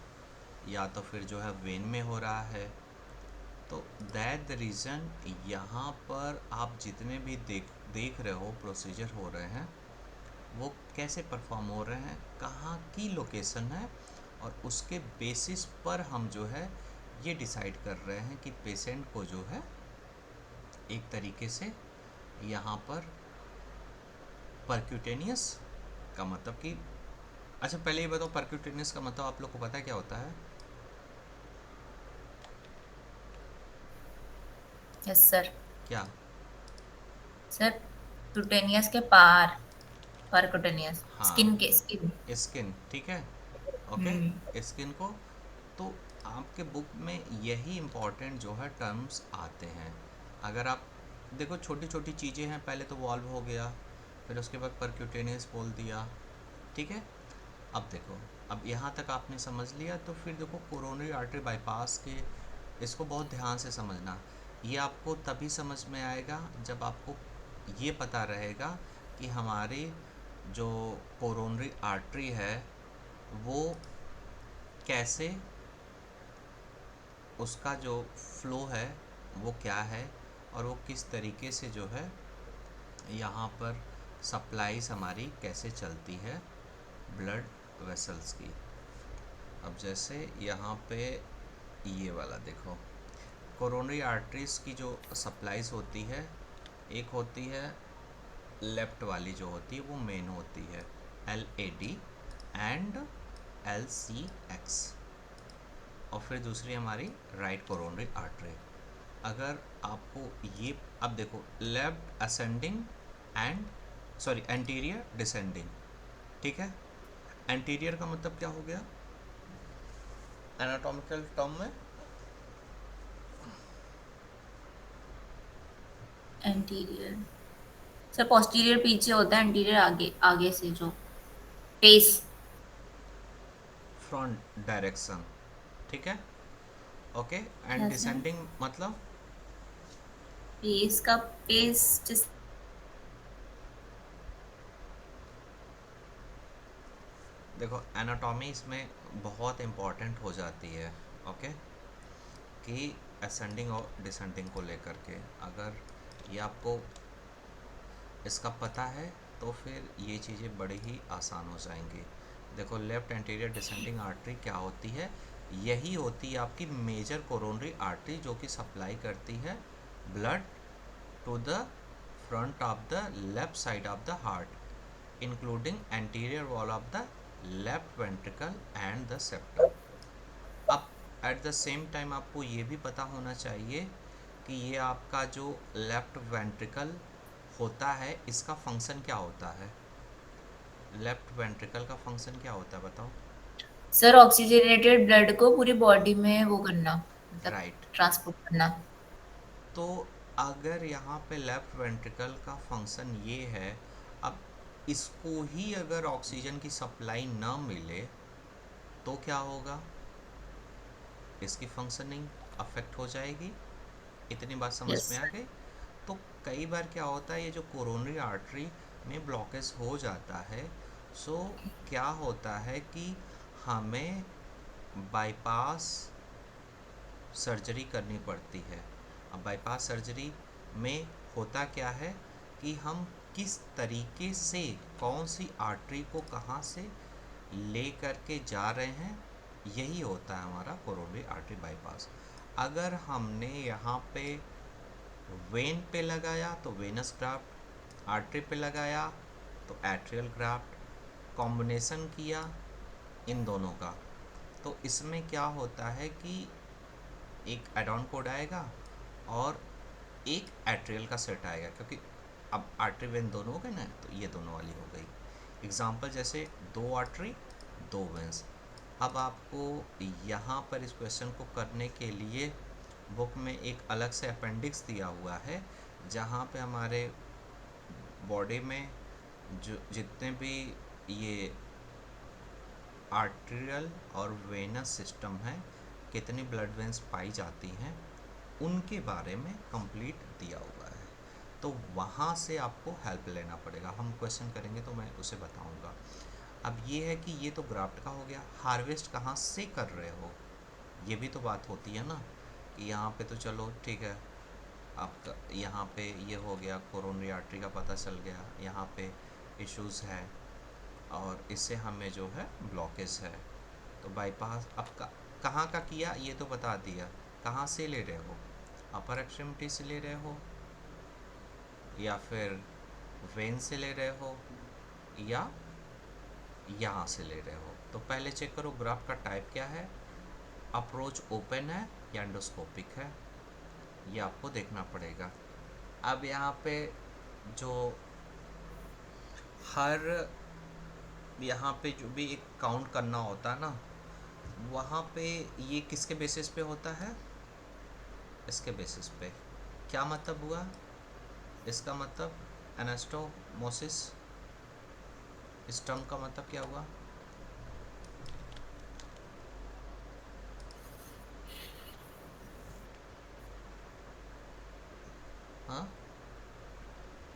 या तो फिर जो है वेन में हो रहा है। तो दैट द रीज़न यहाँ पर आप जितने भी देख रहे हो प्रोसीजर हो रहे हैं, वो कैसे परफॉर्म हो रहे हैं, कहाँ की लोकेशन है, और उसके बेसिस पर हम जो है ये डिसाइड कर रहे हैं कि पेशेंट को जो है एक तरीके से यहाँ पर परक्यूटेनियस का मतलब कि, अच्छा पहले ये बताओ परक्यूटेनियस का मतलब आप लोग को पता है क्या होता है? Yes sir. क्या? सर क्यूटेनियस के पार, परक्यूटेनियस हाँ, स्किन के स्किन। स्किन, ठीक है, ओके, स्किन को। तो आपके बुक में यही इम्पोर्टेंट जो है टर्म्स आते हैं। अगर आप देखो छोटी छोटी चीज़ें हैं, पहले तो वॉल्व हो गया, फिर उसके बाद परक्यूटेनियस बोल दिया, ठीक है। अब देखो, अब यहाँ तक आपने समझ लिया, तो फिर देखो कोरोनरी आर्टरी बाईपास के, इसको बहुत ध्यान से समझना। ये आपको तभी समझ में आएगा जब आपको ये पता रहेगा कि हमारी जो कोरोनरी आर्टरी है वो कैसे, उसका जो फ्लो है वो क्या है, और वो किस तरीके से जो है यहाँ पर सप्लाईज हमारी कैसे चलती है ब्लड वेसल्स की। अब जैसे यहाँ पे ये वाला देखो, कोरोनरी आर्टरीज की जो सप्लाईज होती है, एक होती है लेफ़्ट वाली जो होती है वो मेन होती है, LAD एंड LCX, और फिर दूसरी हमारी राइट कोरोनरी आर्टरी। अगर आपको ये, अब देखो left ascending and, sorry anterior descending, ठीक है। एंटीरियर का मतलब क्या हो गया एनाटॉमिकल टर्म में? एंटीरियर सर, पोस्टीरियर पीछे होता है, एंटीरियर आगे, आगे से जो फेस। फ्रंट डायरेक्शन, ठीक है, ओके। एंड क्या सर? डिसेंडिंग मतलब? फेस का फेस जिस, देखो एनाटॉमी इसमें बहुत इम्पॉर्टेंट हो जाती है, ओके, कि असेंडिंग और डिसेंडिंग को लेकर के अगर ये आपको इसका पता है तो फिर ये चीज़ें बड़ी ही आसान हो जाएंगी। देखो लेफ़्ट एंटीरियर डिसेंडिंग आर्टरी क्या होती है? यही होती है आपकी मेजर कोरोनरी आर्टरी, जो कि सप्लाई करती है blood to the front of the left side of the heart, including anterior wall of the left ventricle and the septum. अब एट द सेम टाइम आपको ये भी पता होना चाहिए कि ये आपका जो लेफ्ट वेंट्रिकल होता है इसका फंक्शन क्या होता है? लेफ्ट वेंट्रिकल का फंक्शन क्या होता है बताओ? सर ऑक्सीजनेटेड ब्लड को पूरी बॉडी में वो करना, मतलब राइट। ट्रांसपोर्ट करना। तो अगर यहाँ पे लेफ्ट वेंट्रिकल का फंक्शन ये है, अब इसको ही अगर ऑक्सीजन की सप्लाई ना मिले तो क्या होगा? इसकी फंक्शनिंग अफेक्ट हो जाएगी। इतनी बात समझ यस में आ सर। गई? तो कई बार क्या होता है, ये जो कोरोनरी आर्टरी में ब्लॉकेज हो जाता है, सो क्या होता है कि हमें बाईपास सर्जरी करनी पड़ती है। अब बाईपास सर्जरी में होता क्या है कि हम किस तरीके से कौन सी आर्टरी को कहाँ से ले करके जा रहे हैं, यही होता है हमारा कोरोनरी आर्टरी बाईपास। अगर हमने यहाँ पे वेन पे लगाया तो वेनस ग्राफ्ट, आर्टरी पे लगाया तो एट्रियल ग्राफ्ट, कॉम्बिनेशन किया इन दोनों का, तो इसमें क्या होता है कि एक एडॉन कोड आएगा और एक एट्रियल का सेट आएगा, क्योंकि अब आर्टरी वेन दोनों हो गए ना, तो ये दोनों वाली हो गई। एग्जाम्पल जैसे 2 आर्टरी 2 वेंस। अब आपको यहाँ पर इस क्वेश्चन को करने के लिए बुक में एक अलग से अपेंडिक्स दिया हुआ है, जहाँ पे हमारे बॉडी में जो जितने भी ये आर्टेरियल और वेनस सिस्टम है, कितनी ब्लड वेंस पाई जाती हैं, उनके बारे में कंप्लीट दिया हुआ है। तो वहाँ से आपको हेल्प लेना पड़ेगा। हम क्वेश्चन करेंगे तो मैं उसे बताऊंगा। अब ये है कि ये तो ग्राफ्ट का हो गया, हार्वेस्ट कहाँ से कर रहे हो, ये भी तो बात होती है ना। कि यहाँ पे तो चलो ठीक है, आपका यहाँ पे ये हो गया, कोरोनरी आर्टरी का पता चल गया, यहाँ पे इश्यूज़ है और इससे हमें जो है ब्लॉकेज है। तो बाईपास अब कहाँ का किया ये तो बता दिया, कहाँ से ले रहे हो, अपर एक्सट्रीमिटी से ले रहे हो या फिर वेन से ले रहे हो या यहाँ से ले रहे हो। तो पहले चेक करो ग्राफ का टाइप क्या है, अप्रोच ओपन है या एंडोस्कोपिक है, ये आपको देखना पड़ेगा। अब यहाँ पे जो हर यहाँ पे जो भी एक काउंट करना होता है ना, वहाँ पे ये किसके बेसिस पे होता है, इसके बेसिस पे। क्या मतलब हुआ इसका, मतलब एनास्टोमोसिस, इस टर्म का मतलब क्या हुआ, हाँ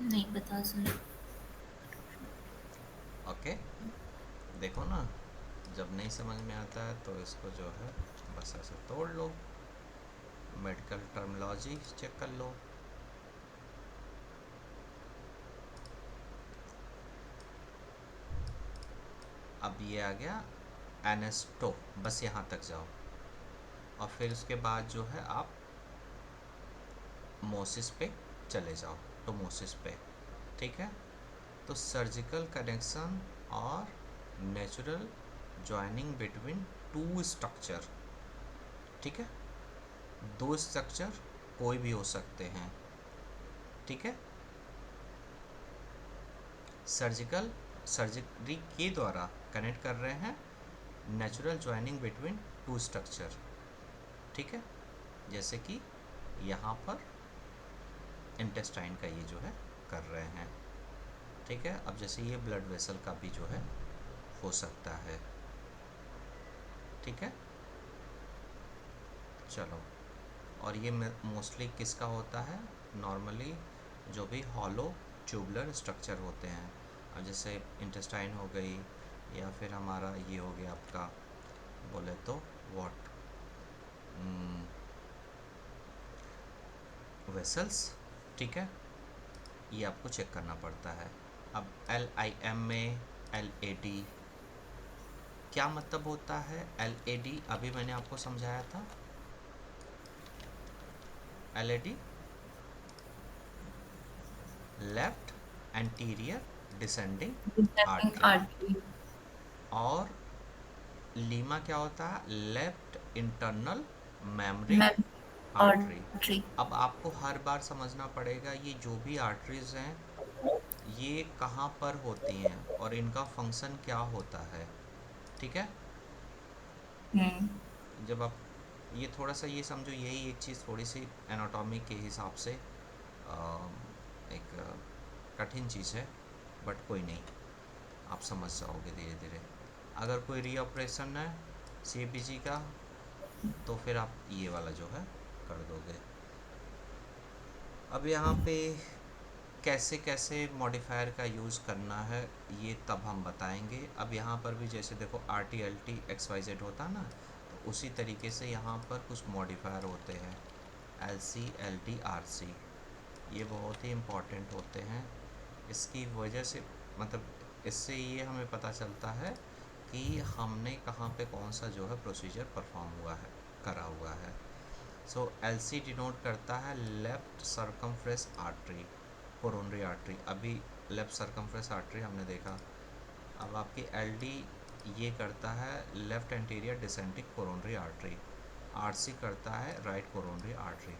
नहीं पता सर। ओके। देखो ना, जब नहीं समझ में आता है तो इसको जो है बस ऐसे तोड़ लो, मेडिकल टर्मिनोलॉजी चेक कर लो। अब ये आ गया एनेस्टो, बस यहाँ तक जाओ और फिर उसके बाद जो है आप मोसिस पे चले जाओ, तो मोसिस पे, ठीक है। तो सर्जिकल कनेक्शन और natural joining between two structure, ठीक है, दो स्ट्रक्चर कोई भी हो सकते हैं, ठीक है। सर्जरी के द्वारा कनेक्ट कर रहे हैं natural joining between two structure, ठीक है। जैसे कि यहाँ पर इंटेस्टाइन का ये जो है कर रहे हैं, ठीक है। अब जैसे ये ब्लड वेसल का भी जो है हो सकता है, ठीक है। चलो, और ये मोस्टली किसका होता है, नॉर्मली जो भी हॉलो ट्यूबुलर स्ट्रक्चर होते हैं, अब जैसे इंटेस्टाइन हो गई या फिर हमारा ये हो गया आपका बोले तो व्हाट वेसल्स, ठीक है। ये आपको चेक करना पड़ता है। अब LIM में LAD क्या मतलब होता है, LAD अभी मैंने आपको समझाया था। LAD left anterior descending artery, artery. और लीमा क्या होता है, लेफ्ट इंटरनल मेमोरिंग आर्टरी। आर्टरी। अब आपको हर बार समझना पड़ेगा ये जो भी आर्टरीज हैं ये कहाँ पर होती हैं और इनका फंक्शन क्या होता है, ठीक है। हम्म। जब आप ये थोड़ा सा ये समझो, यही एक चीज़ थोड़ी सी एनाटॉमी के हिसाब से एक कठिन चीज़ है, बट कोई नहीं, आप समझ जाओगे धीरे धीरे। अगर कोई री ऑपरेशन है CABG का तो फिर आप ये वाला जो है कर दोगे। अब यहाँ पे कैसे कैसे मॉडिफायर का यूज़ करना है ये तब हम बताएंगे। अब यहाँ पर भी जैसे देखो RT LT XYZ होता है ना, तो उसी तरीके से यहाँ पर कुछ मॉडिफायर होते हैं LC LD RC, ये बहुत ही इम्पॉर्टेंट होते हैं। इसकी वजह से मतलब इससे ये हमें पता चलता है कि हमने कहाँ पे कौन सा जो है प्रोसीजर परफॉर्म हुआ है, करा हुआ है। सो एलसी डिनोट करता है left circumference artery, coronary artery. अभी लेफ्ट सर्कमफ्रेंस आर्टरी हमने देखा। अब आपकी एलडी ये करता है left anterior descending coronary artery. RC करता है राइट कोरोनरी आर्टरी।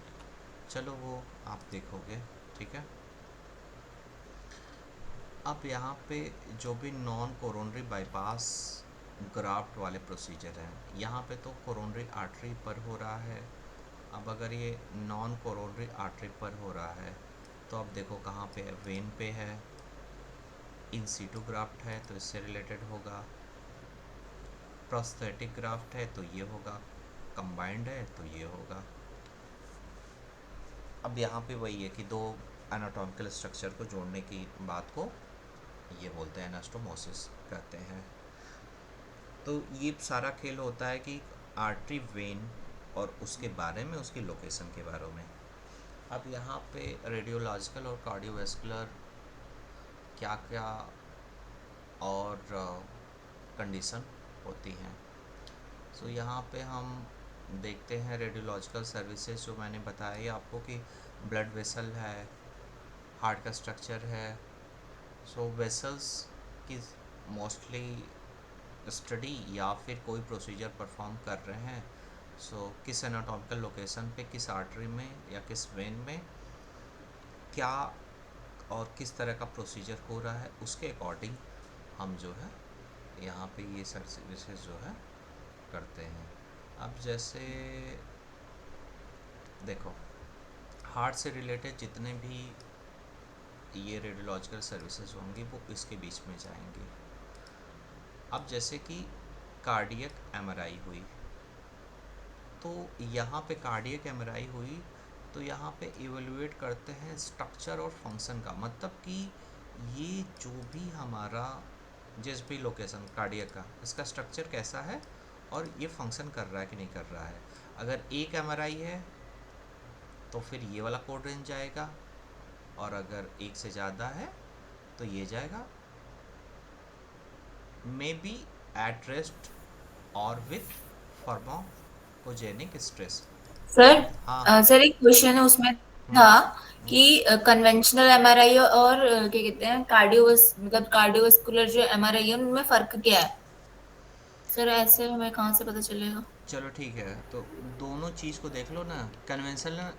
चलो वो आप देखोगे, ठीक है। अब यहाँ पे जो भी नॉन कोरोनरी बाईपास ग्राफ्ट वाले प्रोसीजर हैं, यहाँ पे तो कोरोनरी आर्टरी पर हो रहा है। अब अगर ये नॉन कोरोनरी आर्टरी पर हो रहा है तो अब देखो कहाँ पे है, वेन पे है। इन सीटू ग्राफ्ट है तो इससे रिलेटेड होगा। प्रोस्थेटिक ग्राफ्ट है तो ये होगा। कंबाइंड है तो ये होगा। अब यहाँ पे वही है कि दो एनाटॉमिकल स्ट्रक्चर को जोड़ने की बात को ये बोलते हैं एनास्टोमोसिस कहते हैं। तो ये सारा खेल होता है कि आर्टरी, वेन और उसके बारे में, उसकी लोकेशन के बारे में। अब यहाँ पे रेडियोलॉजिकल और कार्डियोवैस्कुलर क्या क्या और कंडीशन होती हैं। सो यहाँ पे हम देखते हैं रेडियोलॉजिकल सर्विसेज जो मैंने बताया आपको कि ब्लड वेसल है, हार्ट का स्ट्रक्चर है। सो वेसल्स की मोस्टली स्टडी या फिर कोई प्रोसीजर परफॉर्म कर रहे हैं, सो किस एनाटॉमिकल लोकेशन पे, किस आर्टरी में या किस वेन में क्या और किस तरह का प्रोसीजर हो रहा है, उसके अकॉर्डिंग हम जो है यहाँ पे ये सर्विसेज जो है करते हैं। अब जैसे देखो, हार्ट से रिलेटेड जितने भी ये रेडियोलॉजिकल सर्विसेज होंगी वो इसके बीच में जाएंगी। अब जैसे कि कार्डियक एमआरआई हुई, तो यहाँ पे कार्डियक एमआरआई हुई तो यहाँ पे इवेलुएट करते हैं स्ट्रक्चर और फंक्शन का, मतलब कि ये जो भी हमारा जिस भी लोकेशन कार्डियक का, इसका स्ट्रक्चर कैसा है और ये फंक्शन कर रहा है कि नहीं कर रहा है। अगर एक एमआरआई है तो फिर ये वाला कोड रेंज जाएगा, और अगर एक से ज़्यादा है तो ये जाएगा मे बी एट रेस्ट और विथ फार्माकोजेनिक स्ट्रेस। सर हाँ। सर एक क्वेश्चन है उसमें हम्म, था हम्म। कि कन्वेंशनल एमआरआई और क्या कहते हैं कार्डियोवस मतलब कार्डियोवस्कुलर जो एमआरआई है उनमें फर्क क्या है? सर ऐसे हमें कहाँ से पता चलेगा? चलो ठीक है, तो दोनों चीज़ को देख लो ना, कन्वेंशनल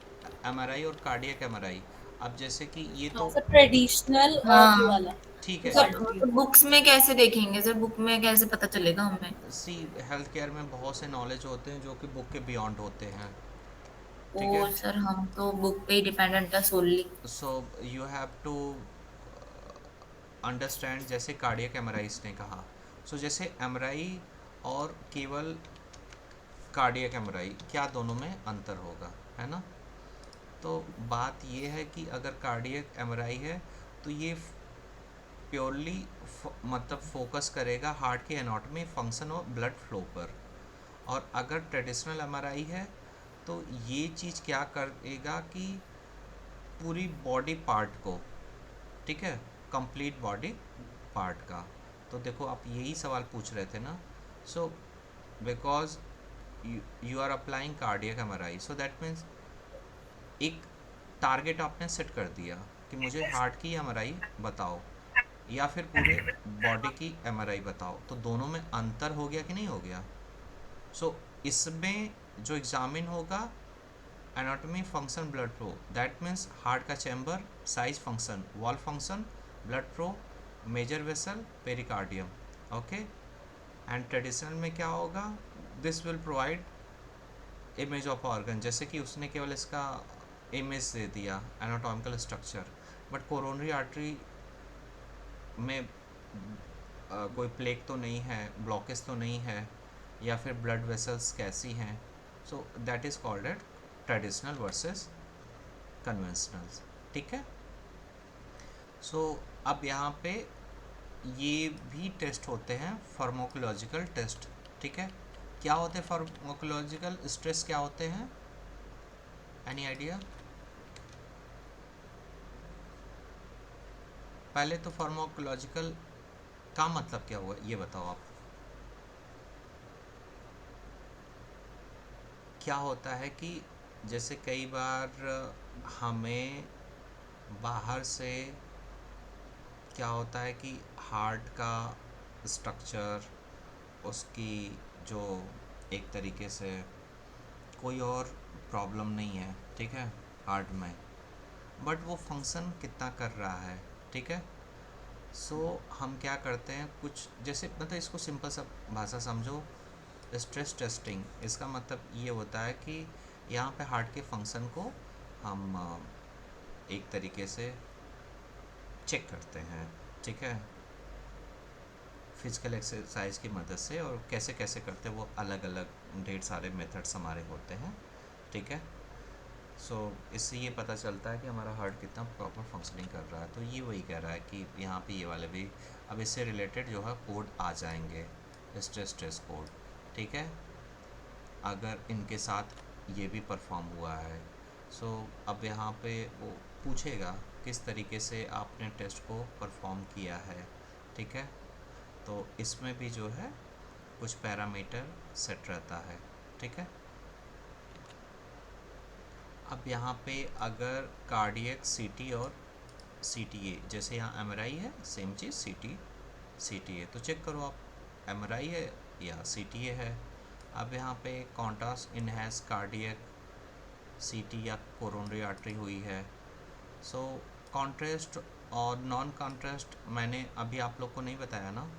एमआरआई और कार्डियक एमआरआई। अब जैसे कि ये हाँ तो सर, ट्रेडिशनल और ये हाँ, वाला ठीक जो है। Sir cardiac. बुक्स में कैसे देखेंगे? सर बुक में कैसे पता चलेगा हमें? सी हेल्थ केयर में बहुत से नॉलेज होते हैं जो कि बुक के बियॉन्ड होते हैं, ओ ठीक है। सर, हम तो बुक पे ही डिपेंडेंट है solely. So you have to understand, जैसे कार्डियक एमआरआई ने कहा। सो जैसे एमआरआई और केवल कार्डियक एमआरआई, क्या दोनों में अंतर होगा, है ना। तो बात ये है कि अगर कार्डियक एमआरआई है तो ये प्योरली मतलब फोकस करेगा हार्ट की एनाटॉमी, फंक्शन और ब्लड फ्लो पर। और अगर ट्रेडिशनल एमआरआई है तो ये चीज़ क्या करेगा कि पूरी बॉडी पार्ट को, ठीक है, कंप्लीट बॉडी पार्ट का। तो देखो आप यही सवाल पूछ रहे थे ना। So because you are applying cardiac MRI, so that means एक टारगेट आपने सेट कर दिया कि मुझे हार्ट की एमआरआई बताओ या फिर पूरे बॉडी की एमआरआई बताओ, तो दोनों में अंतर हो गया कि नहीं हो गया। सो इसमें जो एग्जामिन होगा anatomy, function, blood flow, that means heart का chamber, size, function, wall function, blood flow, major vessel, pericardium. Okay. And traditional में क्या होगा, this will provide image of organ, जैसे कि उसने केवल इसका इमेज दे दिया, anatomical structure. But coronary artery में कोई प्लेक तो नहीं है, ब्लॉकेज तो नहीं है, या फिर ब्लड वेसल्स कैसी हैं। सो that is called eight traditional versus conventional, ठीक है। सो अब यहाँ पे ये भी टेस्ट होते हैं फार्माकोलॉजिकल टेस्ट, ठीक है। क्या होते हैं फार्माकोलॉजिकल स्ट्रेस, क्या होते हैं, एनी आइडिया? पहले तो फार्माकोलॉजिकल का मतलब क्या हुआ ये बताओ आप। क्या होता है कि जैसे कई बार हमें बाहर से क्या होता है कि हार्ट का स्ट्रक्चर, उसकी जो एक तरीके से कोई और प्रॉब्लम नहीं है, ठीक है, हार्ट में, बट वो फंक्शन कितना कर रहा है, ठीक है। सो हम क्या करते हैं, कुछ जैसे मतलब इसको सिंपल सा भाषा समझो, स्ट्रेस टेस्टिंग। इसका मतलब ये होता है कि यहाँ पे हार्ट के फंक्शन को हम एक तरीके से चेक करते हैं, ठीक है, फिजिकल एक्सरसाइज की मदद से। और कैसे कैसे करते हैं वो अलग अलग ढेर सारे मेथड्स हमारे होते हैं, ठीक है। सो इससे ये पता चलता है कि हमारा हार्ट कितना प्रॉपर फंक्शनिंग कर रहा है। तो ये वही कह रहा है कि यहाँ पे ये वाले भी अब इससे रिलेटेड जो है कोड आ जाएंगे, स्ट्रेस टेस्ट कोड, ठीक है, अगर इनके साथ ये भी परफॉर्म हुआ है। सो अब यहाँ पे वो पूछेगा किस तरीके से आपने टेस्ट को परफॉर्म किया है, ठीक है। तो इसमें भी जो है कुछ पैरामीटर सेट रहता है, ठीक है। अब यहाँ पे अगर कार्डियक सीटी और सीटीए, जैसे यहाँ एमआरआई है, सेम चीज़ सीटी सीटीए, तो चेक करो आप एमआरआई है या सीटीए है। अब यहाँ पे कॉन्ट्रास्ट इनहैंस कार्डियक सीटी या कोरोनरी आर्टरी हुई है। सो कॉन्ट्रास्ट और नॉन कॉन्ट्रास्ट मैंने अभी आप लोग को नहीं बताया ना,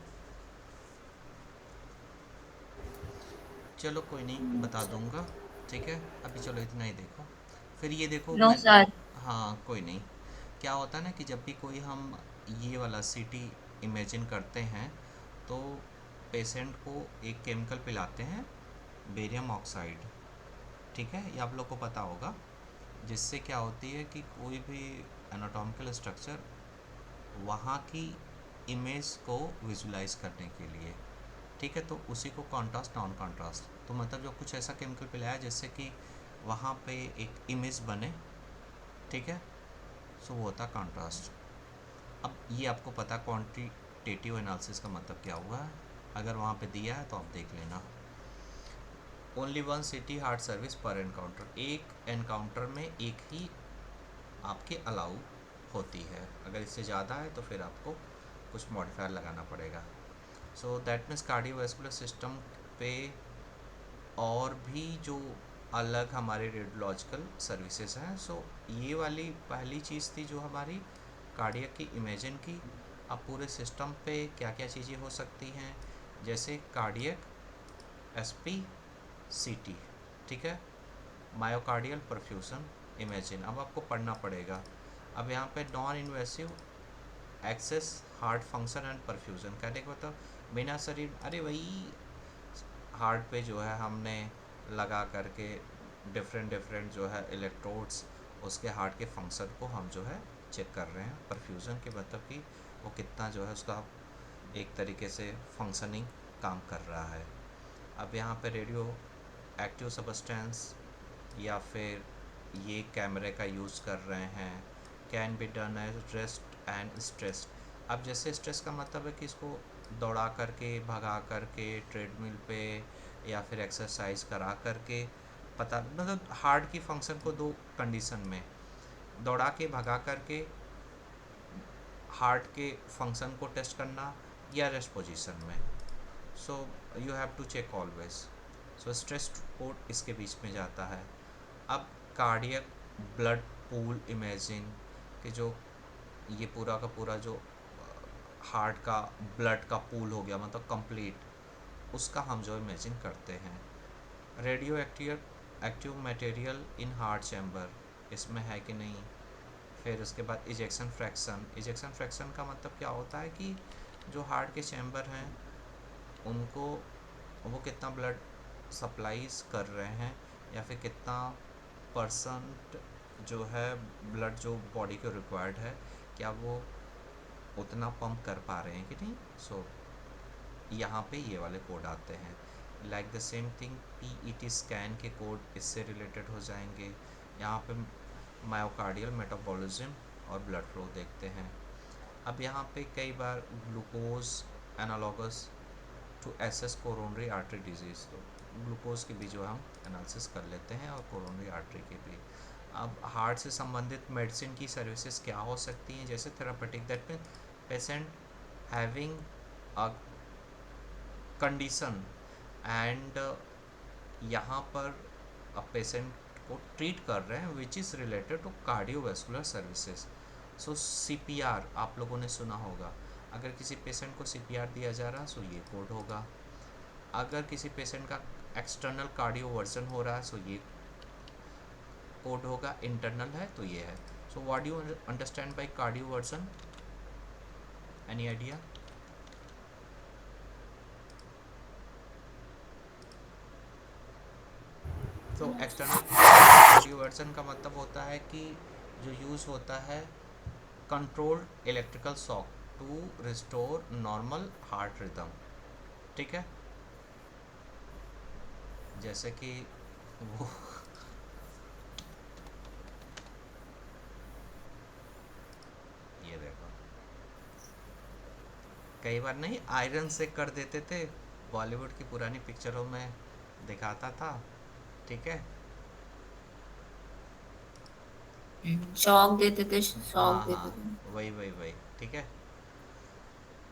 चलो कोई नहीं बता अच्छा। दूंगा, ठीक है। अभी चलो इतना ही देखो, फिर ये देखो नो मैं, सर। हाँ कोई नहीं। क्या होता है ना कि जब भी कोई हम ये वाला सीटी इमेजिन करते हैं तो पेशेंट को एक केमिकल पिलाते हैं, बेरियम ऑक्साइड, ठीक है, ये आप लोग को पता होगा। जिससे क्या होती है कि कोई भी एनाटॉमिकल स्ट्रक्चर वहाँ की इमेज को विजुलाइज करने के लिए, ठीक है, तो उसी को कॉन्ट्रास्ट नॉन कॉन्ट्रास्ट, तो मतलब जो कुछ ऐसा केमिकल पिलाया जिससे कि वहाँ पे एक इमेज बने, ठीक है, सो वो होता कॉन्ट्रास्ट। अब ये आपको पता क्वांटिटेटिव एनालिसिस का मतलब क्या हुआ है, अगर वहाँ पे दिया है तो आप देख लेना। Only one city heart service पर एनकाउंटर, एक एनकाउंटर में एक ही आपके अलाउ होती है, अगर इससे ज़्यादा है तो फिर आपको कुछ मॉडिफायर लगाना पड़ेगा। सो दैट मीन्स कार्डियोवैस्कुलर सिस्टम पे और भी जो अलग हमारे रेडियोलॉजिकल सर्विसेज हैं। सो ये वाली पहली चीज़ थी जो हमारी कार्डियक की इमेजिन की। अब पूरे सिस्टम पे क्या क्या चीज़ें हो सकती हैं, जैसे कार्डियक एसपी सीटी, ठीक है, मायोकार्डियल परफ्यूजन इमेजिन, अब आपको पढ़ना पड़ेगा। अब यहाँ पे non invasive access heart function and perfusion कहने का मतलब बिना शरीर, अरे वही हार्ट पे जो है हमने लगा करके डिफरेंट डिफरेंट जो है इलेक्ट्रोड्स, उसके हार्ट के फंक्शन को हम जो है चेक कर रहे हैं। परफ्यूज़न के मतलब कि वो कितना जो है उसका एक तरीके से फंक्शनिंग काम कर रहा है। अब यहाँ पे रेडियो एक्टिव सब्सटेंस या फिर ये कैमरे का यूज़ कर रहे हैं, can be done as rest and stress. अब जैसे स्ट्रेस का मतलब है कि इसको दौड़ा करके, भगा करके, ट्रेडमिल पे या फिर एक्सरसाइज करा करके, पता मतलब हार्ट की फंक्शन को दो कंडीशन में, दौड़ा के, भगा करके हार्ट के फंक्शन को टेस्ट करना, या रेस्ट पोजीशन में। So you have to check always. So stress code इसके बीच में जाता है। अब कार्डियक ब्लड पूल इमेजिन कि जो ये पूरा का पूरा जो हार्ट का ब्लड का पूल हो गया मतलब कंप्लीट, उसका हम जो इमेजिन करते हैं। Radio active material in heart chamber, इसमें है कि नहीं। फिर उसके बाद इजेक्शन फ्रैक्शन, इजेक्शन फ्रैक्शन का मतलब क्या होता है कि जो हार्ट के चैम्बर हैं उनको वो कितना ब्लड सप्लाईज कर रहे हैं, या फिर कितना परसेंट जो है ब्लड जो बॉडी को रिक्वायर्ड है, क्या वो उतना पंप कर पा रहे हैं कि नहीं। सो यहाँ पे ये वाले कोड आते हैं। Like the same thing PET scan के कोड इससे रिलेटेड हो जाएंगे। यहाँ पे मायोकार्डियल मेटाबॉलिज्म और ब्लड फ्लो देखते हैं। अब यहाँ पे कई बार glucose analogous to assess coronary artery disease, तो ग्लूकोज के भी जो हम एनालिसिस कर लेते हैं और कोरोनरी आर्टरी के भी। अब हार्ट से संबंधित मेडिसिन की सर्विसेज क्या हो सकती हैं, जैसे therapeutic, that mean patient having a condition and यहाँ पर पेशेंट को ट्रीट कर रहे हैं which is related to cardiovascular services. So CPR आप लोगों ने सुना होगा, अगर किसी पेशेंट को सीपीआर दिया जा रहा है सो ये कोड होगा। अगर किसी पेशेंट का एक्सटर्नल कार्डियोवर्जन हो रहा है सो ये कोड होगा, इंटरनल है तो ये है। So what do you understand by cardioversion, any idea? तो एक्सटर्नल कार्डियोवर्जन का मतलब होता है कि जो यूज़ होता है controlled electrical shock to restore normal heart rhythm, ठीक है। जैसे कि वो ये देखो, कई बार नहीं आयरन से कर देते थे, बॉलीवुड की पुरानी पिक्चरों में दिखाता था, ठीक है। शौक देते थे, शौक हाँ देते हाँ, थे। वही वही वही, ठीक है।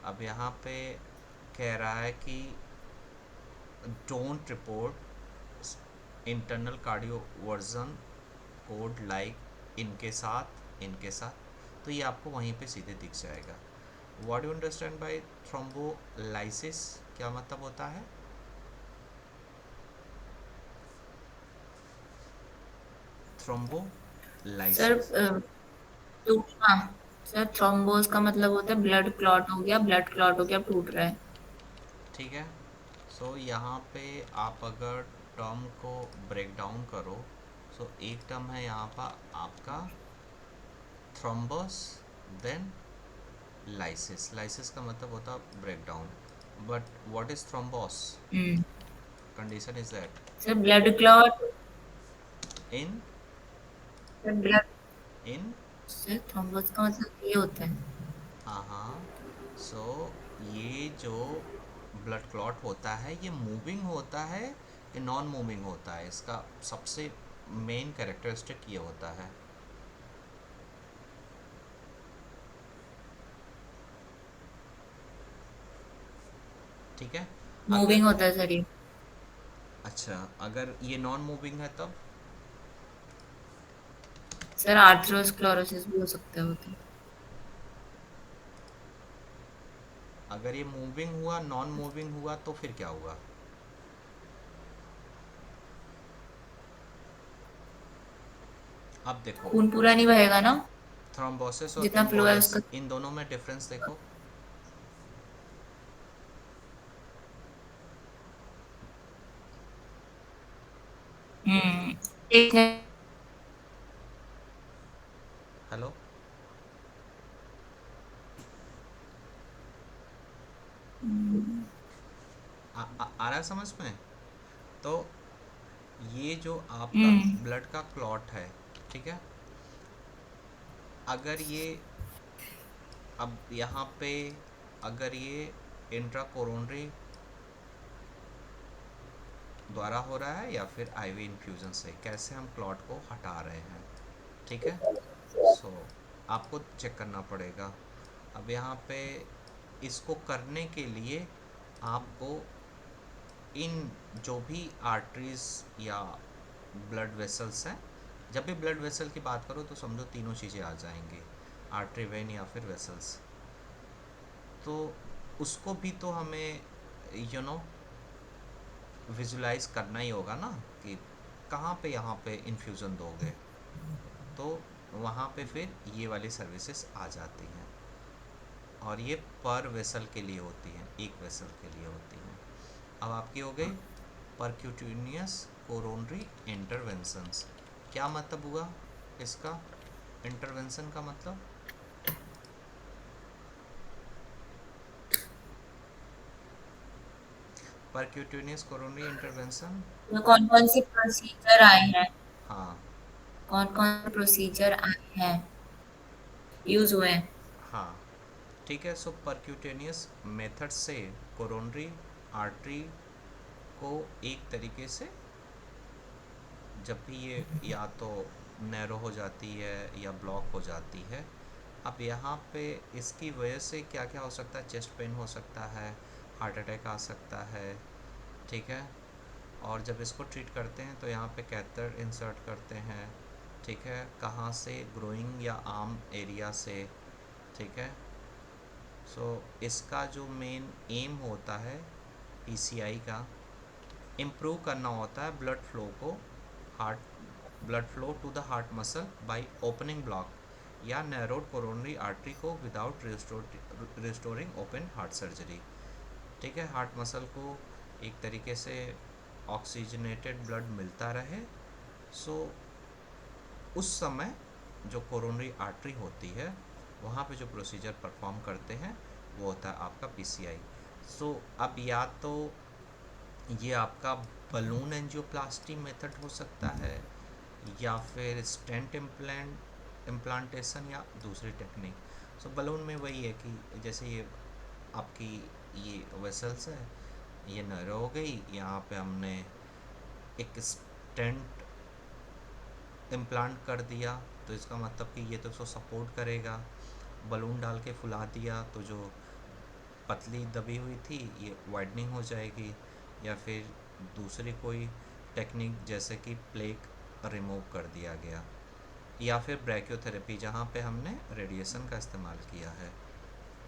अब यहाँ पे कह रहा है कि don't report internal cardioversion code like इनके साथ, तो ये आपको वहीं पे सीधे दिख जाएगा। What you understand bye thrombolysis, क्या मतलब होता है? सर थ्रोम्बोलाइसिस, टूटना। सर थ्रोम्बोस का मतलब होता है ब्लड क्लॉट हो गया, ब्लड क्लॉट हो गया, टूट रहा है। ठीक है। सो यहाँ पे आप अगर टर्म को ब्रेक डाउन करो, सो एक टर्म है यहाँ पर आपका थ्रोम्बस, देन लाइसिस। लाइसिस का मतलब होता है break down, but what is thrombus hmm. Condition is that sir blood clot. In sir blood. In sir thrombus का मतलब ये होता है। हाँ हाँ। सो ये जो ब्लड क्लॉट होता है ये मूविंग होता है कि नॉन मूविंग होता है, इसका सबसे मेन कैरेक्टरिस्टिक ये होता है, ठीक है। अगर मूविंग होता है सर ये। अच्छा, अगर ये नॉन मूविंग है तब? सर आर्थरोस्क्लेरोसिस भी हो सकता है वो तो। अगर ये मूविंग हुआ, नॉन मूविंग हुआ तो फिर क्या हुआ? अब देखो, खून पूरा नहीं बहेगा ना। थ्रोम्बोसिस और जितना फ्लो है एम्बोलिस, उसका। इन दोनों में डिफरेंस देखो। हम्म। एक है। हेलो, आ रहा है समझ में? तो ये जो आपका हम्म। ब्लड का क्लॉट है, ठीक है, अगर ये अब यहाँ पे अगर ये इंट्रा कोरोनरी द्वारा हो रहा है या फिर आईवी इन्फ्यूज़न से, कैसे हम क्लॉट को हटा रहे हैं, ठीक है। सो आपको चेक करना पड़ेगा। अब यहाँ पे इसको करने के लिए आपको इन जो भी आर्टरीज या ब्लड वेसल्स हैं, जब भी ब्लड वेसल की बात करो तो समझो तीनों चीज़ें आ जाएंगी, आर्टरी, वेन या फिर वेसल्स। तो उसको भी तो हमें विजुलाइज करना ही होगा ना कि कहाँ पे यहाँ पे इन्फ्यूज़न दोगे, तो वहाँ पे फिर ये वाली सर्विसेज आ जाती हैं, और ये पर वेसल के लिए होती हैं, एक वेसल के लिए होती हैं। अब आपकी हो गई परक्यूटेनियस कोरोनरी इंटरवेंशंस। क्या मतलब हुआ इसका, इंटरवेंशन का मतलब? परक्यूटेनियस कोरोनरी इंटरवेंशन, तो कौन कौन से प्रोसीजर आए हैं? हाँ कौन कौन से प्रोसीजर आए हैं, यूज हुए हैं? हाँ, ठीक है। सो परक्यूटेनियस मेथड से कोरोनरी आर्टरी को एक तरीके से जब भी ये या तो नैरो हो जाती है या ब्लॉक हो जाती है, अब यहाँ पे इसकी वजह से क्या क्या हो सकता है, चेस्ट पेन हो सकता है, हार्ट अटैक आ सकता है, ठीक है। और जब इसको ट्रीट करते हैं तो यहाँ पे कैथेटर इंसर्ट करते हैं, ठीक है। कहाँ से, ग्रोइंग या आर्म एरिया से, ठीक है। सो इसका जो मेन एम होता है पीसीआई का, इम्प्रूव करना होता है ब्लड फ्लो को, heart blood flow to the heart muscle by opening block या नैरोड कोरोनरी आर्टरी को without restoring open heart surgery, ठीक है। हार्ट मसल को एक तरीके से ऑक्सीजनेटेड ब्लड मिलता रहे। सो उस समय जो कोरोनरी आर्टरी होती है वहाँ पे जो प्रोसीजर परफॉर्म करते हैं वो होता है आपका पीसीआई। सो अब या तो ये आपका बलून एंजियोप्लास्टी मेथड हो सकता है या फिर स्टेंट इम्प्लांटेशन या दूसरी टेक्निक। सो बलून में वही है कि जैसे ये आपकी ये वेसल्स है, ये नैरो हो गई, यहाँ पे हमने एक स्टेंट इम्प्लांट कर दिया, तो इसका मतलब कि ये तो इसको सपोर्ट करेगा। बलून डाल के फुला दिया तो जो पतली दबी हुई थी ये वाइडनिंग हो जाएगी, या फिर दूसरी कोई टेक्निक जैसे कि प्लेक रिमूव कर दिया गया, या फिर ब्रैकियोथेरेपी जहाँ पे हमने रेडिएशन का इस्तेमाल किया है,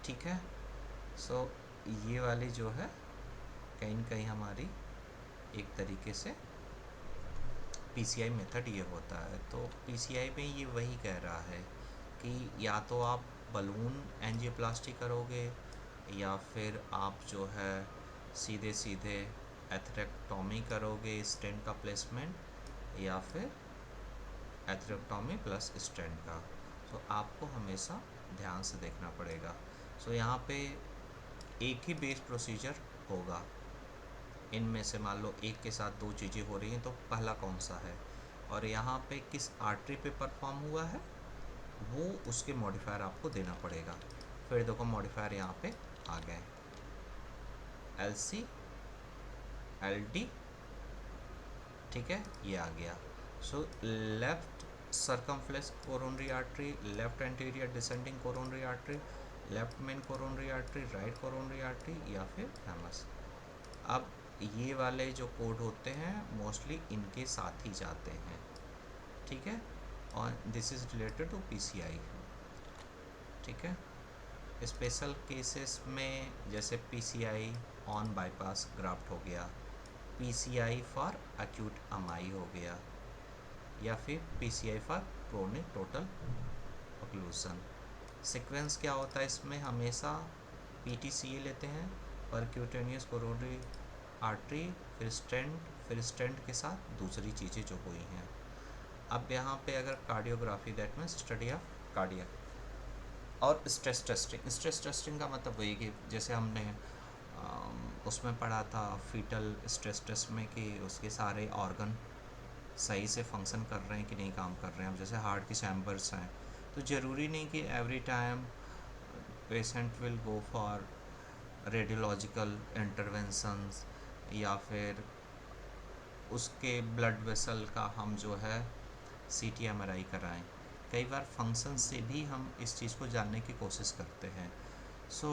ठीक है। सो ये वाली जो है कहीं न कहीं हमारी एक तरीके से पीसीआई मेथड ये होता है। तो पीसीआई में ये वही कह रहा है कि या तो आप बलून एंजियोप्लास्टी करोगे या फिर आप जो है सीधे सीधे एथरेक्टोमी करोगे, स्टेंट का प्लेसमेंट, या फिर एथरेक्टोमी प्लस स्टेंट का। तो आपको हमेशा ध्यान से देखना पड़ेगा। सो यहाँ पे एक ही बेस प्रोसीजर होगा, इनमें से मान लो एक के साथ दो चीज़ें हो रही हैं तो पहला कौन सा है, और यहाँ पे किस आर्टरी पे परफॉर्म हुआ है वो उसके मॉडिफायर आपको देना पड़ेगा। फिर देखो मॉडिफायर यहाँ पे आ गए, एल सी एल डी, ठीक है, ये आ गया। So left circumflex coronary artery, left anterior descending coronary artery, left main coronary artery, right coronary artery, या फिर हेमस। अब ये वाले जो कोड होते हैं मोस्टली इनके साथ ही जाते हैं, ठीक है। और this is related to PCI, ठीक है। स्पेशल केसेस में जैसे पीसीआई ऑन बाईपास ग्राफ्ट हो गया, पीसीआई फॉर एक्यूट अमाई हो गया, या फिर PCI for chronic total occlusion. Sequence क्या होता है इसमें, हमेशा पीटीसीए लेते हैं, परक्यूटेनियस कोरोनरी आर्टरी, फिर स्टेंट के साथ दूसरी चीज़ें जो हुई हैं। अब यहाँ पे अगर cardiography, that means study of cardiac, और स्ट्रेस टेस्टिंग का मतलब वही कि जैसे हमने उसमें पढ़ा था फीटल स्ट्रेस टेस्ट में कि उसके सारे ऑर्गन सही से फंक्शन कर रहे हैं कि नहीं काम कर रहे हैं। अब जैसे हार्ट की चैम्बर्स हैं तो ज़रूरी नहीं कि every time patient will go for radiological interventions या फिर उसके ब्लड वेसल का हम जो है सीटी एमआरआई कराएं। कई बार फंक्शन से भी हम इस चीज़ को जानने की कोशिश करते हैं। सो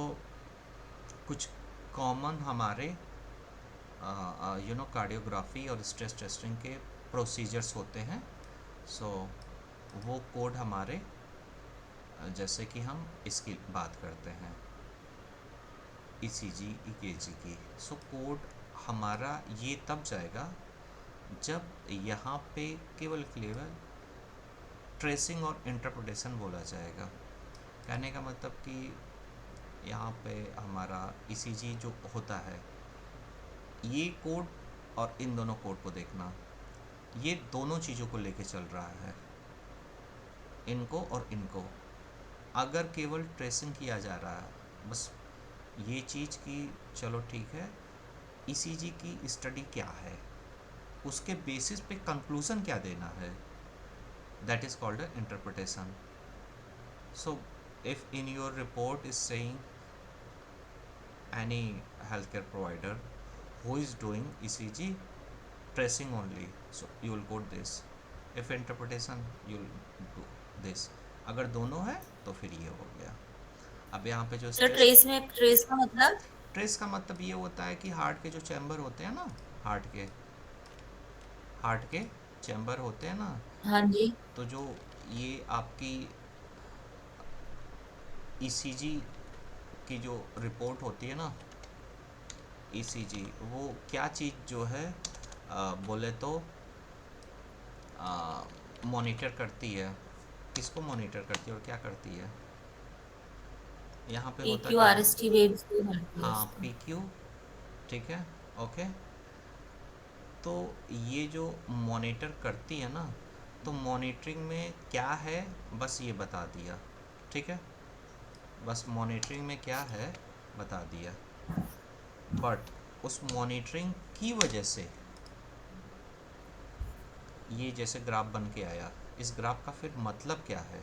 कुछ कॉमन हमारे कार्डियोग्राफी और स्ट्रेस टेस्टिंग के प्रोसीजर्स होते हैं। सो वो कोड हमारे जैसे कि हम इसकी बात करते हैं ईसीजी ईकेजी की। सो कोड हमारा ये तब जाएगा जब यहाँ पे केवल ट्रेसिंग और इंटरप्रिटेशन बोला जाएगा। कहने का मतलब कि यहाँ पे हमारा ईसीजी जो होता है, ये कोड और इन दोनों कोड को देखना, ये दोनों चीज़ों को लेके चल रहा है, इनको और इनको। अगर केवल ट्रेसिंग किया जा रहा है बस ये चीज़ की, चलो ठीक है, ईसीजी की स्टडी क्या है, उसके बेसिस पे कंक्लूज़न क्या देना है, that is called interpretation. So if in your report is saying any healthcare provider who is doing ECG tracing only, so you will quote this. If interpretation you will do this. अगर दोनों है तो फिर ये हो गया। अब यहाँ पे जो सर स्ट्रेस, ट्रेस का मतलब? ट्रेस का मतलब ये होता है कि हार्ट के जो चैम्बर होते हैं ना, हार्ट के हार्ट के चैम्बर होते हैं ना, हाँ जी। तो जो ये आपकी ईसीजी की जो रिपोर्ट होती है ना, ईसीजी वो क्या चीज़ जो है बोले तो मॉनिटर करती है, किसको मॉनिटर करती है और क्या करती है, यहाँ पे होता पीक्यू क्या है। आरएसटी वेव्स भी बनती है हाँ उसको। पीक्यू, ठीक है, ओके। तो ये जो मॉनिटर करती है ना, तो मॉनिटरिंग में क्या है बस ये बता दिया, ठीक है, बस मॉनिटरिंग में क्या है बता दिया। बट उस मॉनिटरिंग की वजह से ये जैसे ग्राफ बन के आया, इस ग्राफ का फिर मतलब क्या है,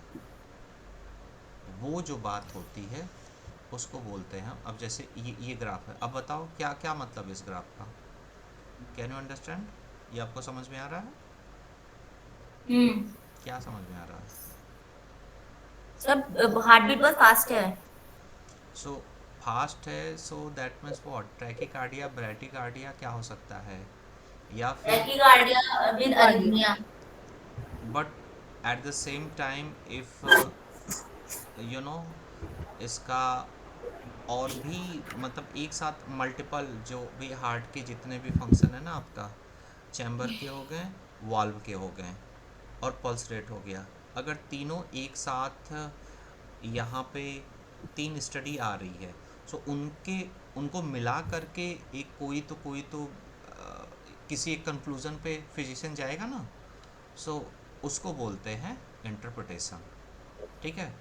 वो जो बात होती है उसको बोलते हैं। अब जैसे ये ग्राफ है, अब बताओ क्या क्या मतलब इस ग्राफ का, कैन यू अंडरस्टैंड, ये आपको समझ में आ रहा है, हम्म। क्या समझ में आ रहा है। सब हार्ट बीट बहुत फास्ट है। सो फास्ट है, so that means what, tachycardia bradycardia क्या हो सकता है, या फिर tachycardia with arrhythmia. But at the same time if you know इसका और भी मतलब एक साथ मल्टीपल जो भी हार्ट के जितने भी फंक्शन है ना आपका, चैम्बर के हो गए, वाल्व के हो गए और पल्स रेट हो गया, अगर तीनों एक साथ यहाँ पे तीन स्टडी आ रही है, सो उनके उनको मिला करके एक कोई तो किसी एक कंक्लूज़न पे फिजिशियन जाएगा ना, सो उसको बोलते हैं इंटरप्रिटेशन, ठीक है।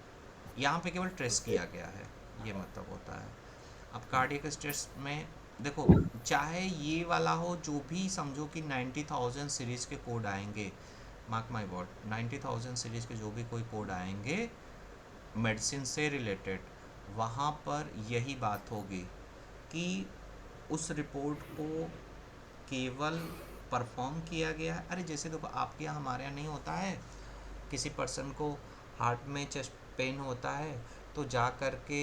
यहाँ पे केवल ट्रेस किया गया है, ये मतलब होता है। अब कार्डियक स्ट्रेस में देखो, चाहे ये वाला हो जो भी, समझो कि 90,000 सीरीज़ के कोड आएंगे, मार्क माई वर्ड, 90,000 सीरीज़ के जो भी कोई कोड आएंगे मेडिसिन से रिलेटेड, वहाँ पर यही बात होगी कि उस रिपोर्ट को केवल परफॉर्म किया गया है। अरे जैसे देखो आपके यहाँ हमारे यहाँ नहीं होता है, किसी पर्सन को हार्ट में चेस्ट पेन होता है तो जा कर के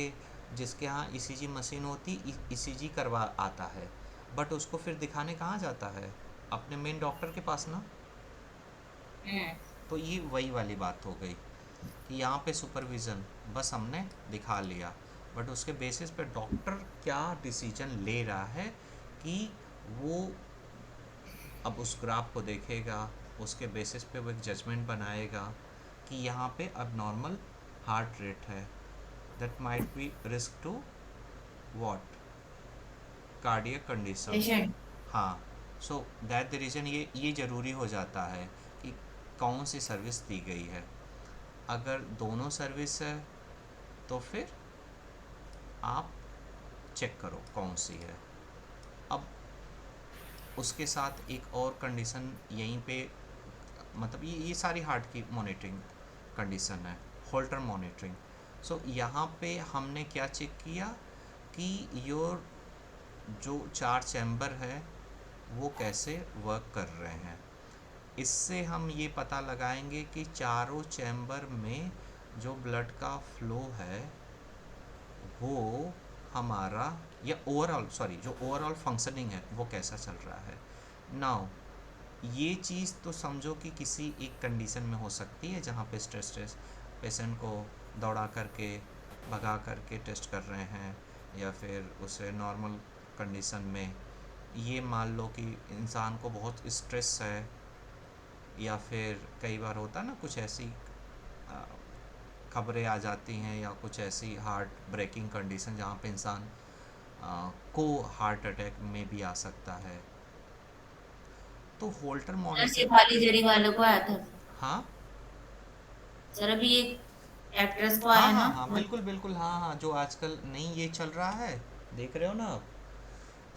जिसके यहाँ ईसीजी मशीन होती ईसीजी करवा आता है, बट उसको फिर दिखाने कहाँ जाता है, अपने मेन डॉक्टर के पास ना। तो ये वही वाली बात हो गई कि यहाँ पे सुपरविज़न बस हमने दिखा लिया, बट उसके बेसिस पे डॉक्टर क्या डिसीजन ले रहा है कि वो अब उस ग्राफ को देखेगा, उसके बेसिस पे वो एक जजमेंट बनाएगा कि यहाँ पे अब नॉर्मल हार्ट रेट है, that might be risk to what, cardiac condition. Patient. हाँ, सो दैट द रीज़न ये ज़रूरी हो जाता है कि कौन सी सर्विस दी गई है। अगर दोनों सर्विस है तो फिर आप चेक करो कौन सी है। अब उसके साथ एक और कंडीशन यहीं पे, मतलब ये सारी हार्ट की मॉनिटरिंग कंडीशन है, होल्टर मॉनिटरिंग। सो यहाँ पे हमने क्या चेक किया कि योर जो चार चैम्बर है वो कैसे वर्क कर रहे हैं। इससे हम ये पता लगाएंगे कि चारों चैम्बर में जो ब्लड का फ्लो है वो हमारा, या ओवरऑल सॉरी जो ओवरऑल फंक्शनिंग है वो कैसा चल रहा है। नाउ ये चीज़ तो समझो कि किसी एक कंडीशन में हो सकती है जहाँ पे स्ट्रेस पेशेंट को दौड़ा करके भगा करके टेस्ट कर रहे हैं, या फिर उसे नॉर्मल कंडीशन में, ये मान लो कि इंसान को बहुत स्ट्रेस है, या फिर कई बार होता है ना कुछ ऐसी खबरें आ जाती हैं या कुछ ऐसी हार्ट ब्रेकिंग कंडीशन जहाँ पे इंसान को हार्ट अटैक में भी आ सकता है, तो होल्टर सर मॉनिटर। शेफाली जरी वालों को आया था। हाँ सर अभी एक एक्ट्रेस को हाँ आया हाँ ना हाँ वो। बिल्कुल बिल्कुल, हाँ हाँ, जो आजकल नहीं ये चल रहा है, देख रहे हो ना आप।